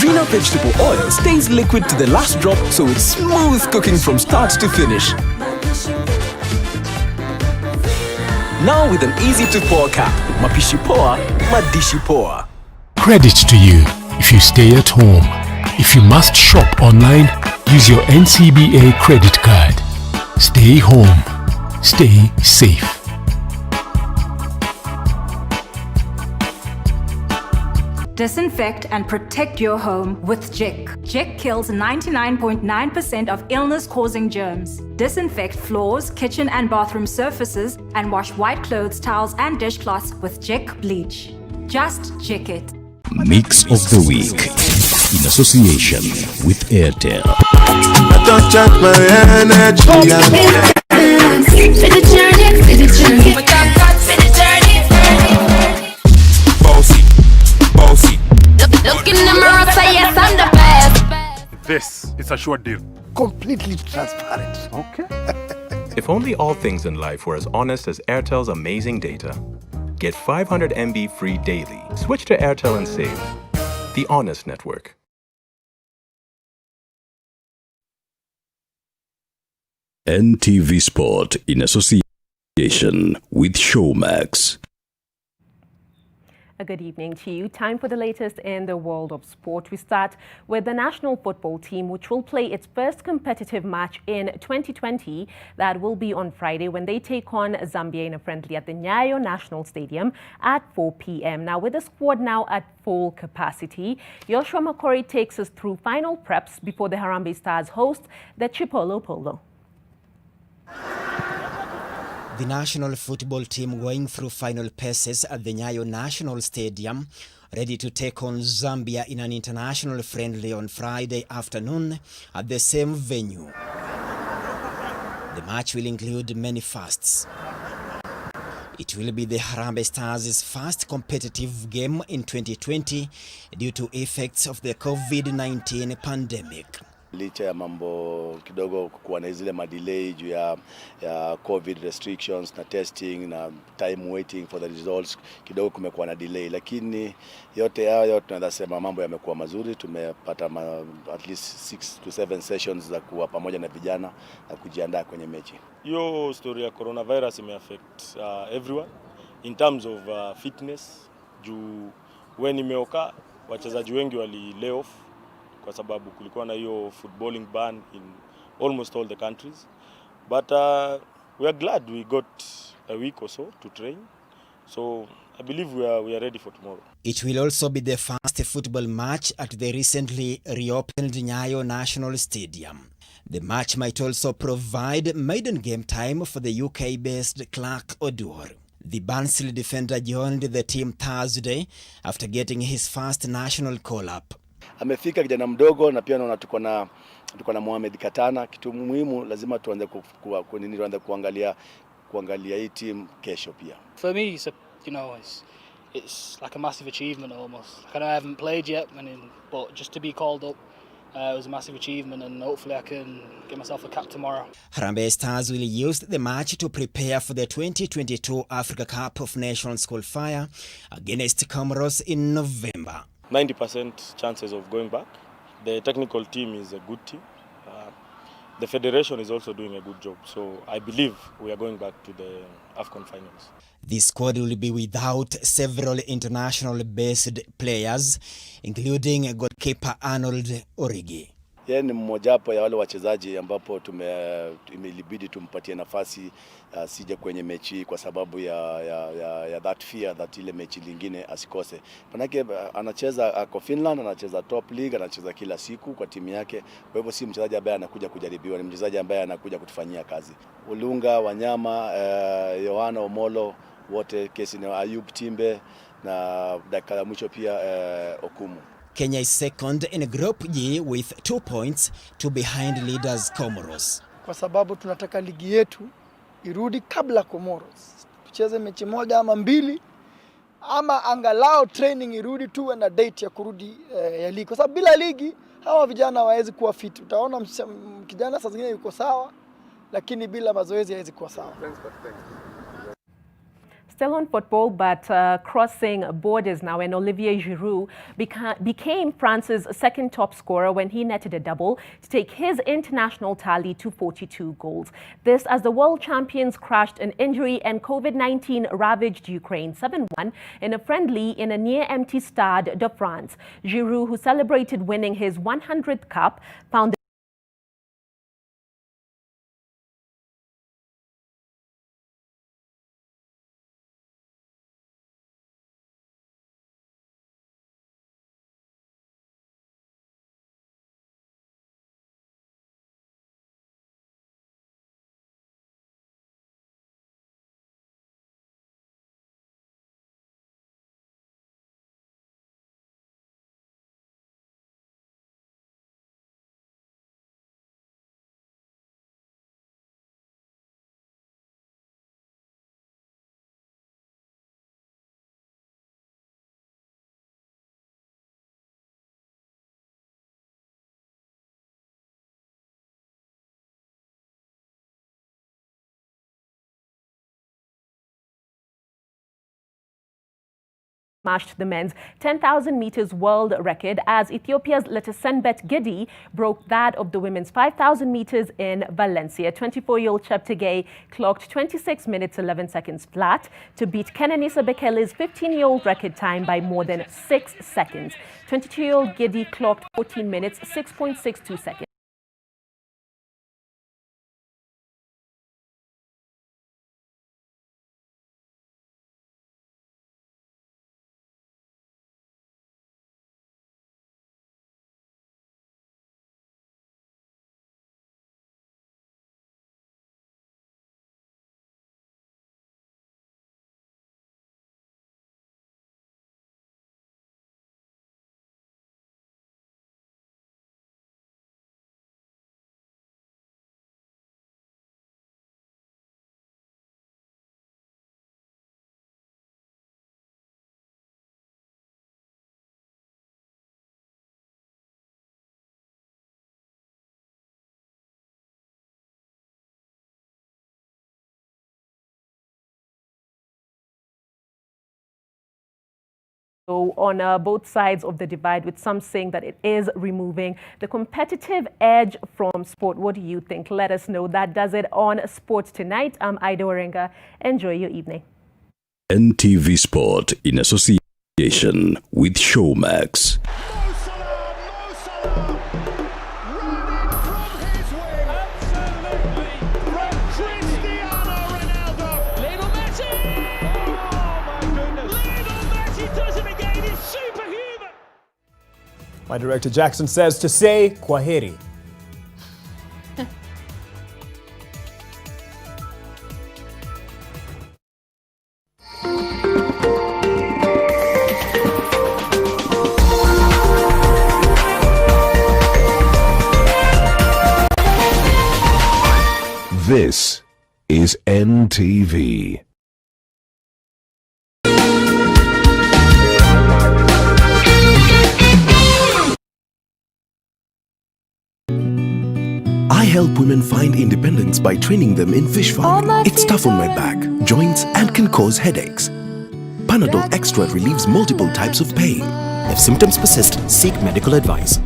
Rina vegetable oil stays liquid to the last drop, so it's smooth cooking from start to finish. Now with an easy-to-pour cap. Mapishi poa, madishi poa. Credit to you if you stay at home. If you must shop online, use your NCBA credit card. Stay home. Stay safe. Disinfect and protect your home with Jik. Jik kills 99.9% of illness-causing germs. Disinfect floors, kitchen and bathroom surfaces, and wash white clothes, towels, and dishcloths with Jik bleach. Just Jik it. Mix of the Week in association with Airtel. I don't check my energy. For the journey. Bossy. Look in the mirror, say yes, I'm the best. This is a short deal. Completely transparent. Okay. If only all things in life were as honest as Airtel's amazing data. Get 500 MB free daily. Switch to Airtel and save. The Honest Network. NTV Sport in association with Showmax. A good evening to you. Time for the latest in the world of sport. We start with the national football team, which will play its first competitive match in 2020. That will be on Friday when they take on Zambia in a friendly at the Nyayo National Stadium at 4 p.m. Now, with the squad now at full capacity, Joshua Makori takes us through final preps before the Harambee Stars host the Chipolo Polo. The national football team going through final paces at the Nyayo National Stadium, ready to take on Zambia in an international friendly on Friday afternoon at the same venue. The match will include many firsts. It will be the Harambee Stars' first competitive game in 2020 due to effects of the COVID-19 pandemic. Licha ya mambo kidogo kuwa na zile madelay juu ya COVID restrictions na testing na time waiting for the results, kidogo kumekuwa na delay, lakini yote hayo tunaweza sema mambo yamekuwa mazuri. Tumepata at least 6 to 7 sessions za kuwa pamoja na vijana na kujiandaa kwenye mechi. Hiyo story ya coronavirus imeaffect everyone in terms of fitness. Juu when imeoka wachezaji wengi wali lay off kwa sababu kulikuwa na hiyo footballing ban in almost all the countries. But we are glad we got a week or so to train. So I believe we are ready for tomorrow. It will also be the first football match at the recently reopened Nyayo National Stadium. The match might also provide maiden game time for the UK-based Clark Oduor. The Barnsley defender joined the team Thursday after getting his first national call-up. Amefika kijana mdogo na pia naona tuko na Mohamed Katana. Kitu muhimu lazima tuanze kuangalia hii team kesho pia. For me, it's like a massive achievement almost. I know I haven't played yet, but just to be called up was a massive achievement, and hopefully I can get myself a cap tomorrow. Harambee Stars will use the match to prepare for the 2022 Africa Cup of Nations qualifier against Comoros in November. 90% chances of going back. The technical team is a good team. The federation is also doing a good job. So I believe we are going back to the AFCON finals. The squad will be without several international-based players, including goalkeeper Arnold Origi. Yeye ni mmoja wapo ya wale wachezaji ambapo imelibidi tumpatie nafasi sije kwenye mechi kwa sababu ya that fear that ile mechi lingine asikose. Manake anacheza ako Finland, anacheza top league, anacheza kila siku kwa timu yake. Kwa hivyo si mchezaji ambaye anakuja kujaribiwa, ni mchezaji ambaye anakuja kutufanyia kazi. Ulunga, Wanyama, Yohana Omolo, wote kesi ni Ayub Timbe na dakika ya mwisho pia Okumu. Kenya is second in Group G with 2 points to behind leaders Comoros. Kwa sababu tunataka ligi yetu irudi kabla Comoros. Tucheze mechi moja ama mbili, ama angalau training irudi, tuwe na date ya kurudi ya ligi. Kwa sababu bila ligi hawa vijana hawawezi kuwa fit. Utaona kijana saa zingine yuko sawa, lakini bila mazoezi hawezi kuwa sawa. still on football, but crossing borders now, and Olivier Giroud became France's second top scorer when he netted a double to take his international tally to 42 goals. This as the world champions crashed an injury and COVID-19 ravaged Ukraine 7-1 in a friendly in a near-empty Stade de France. Giroud, who celebrated winning his 100th cap, found smashed the men's 10,000 meters world record as Ethiopia's Letesenbet Gedi broke that of the women's 5,000 meters in Valencia. 24-year-old Cheptegei clocked 26 minutes 11 seconds flat to beat Kenenisa Bekele's 15-year-old record time by more than 6 seconds. 22-year-old Gedi clocked 14 minutes 6.62 seconds. On both sides of the divide, with some saying that it is removing the competitive edge from sport. What do you think? Let us know. That does it on Sports Tonight. I'm Ida Orenga. Enjoy your evening. NTV Sport in association with Showmax. My director Jackson says to say kwaheri. This is NTV. I help women find independence by training them in fish farming. It's tough on my back, joints, and can cause headaches. Panadol Extra relieves multiple types of pain. If symptoms persist, seek medical advice.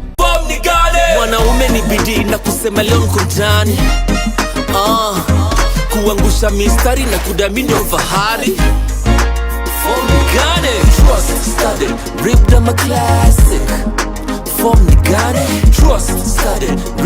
Wanaume ni bidii na kusema leo niko ndani. Kuangusha mistari na kudamini ufahari. Form nigane, trust studied, ripped them a classic. Form nigane, trust studied, ripped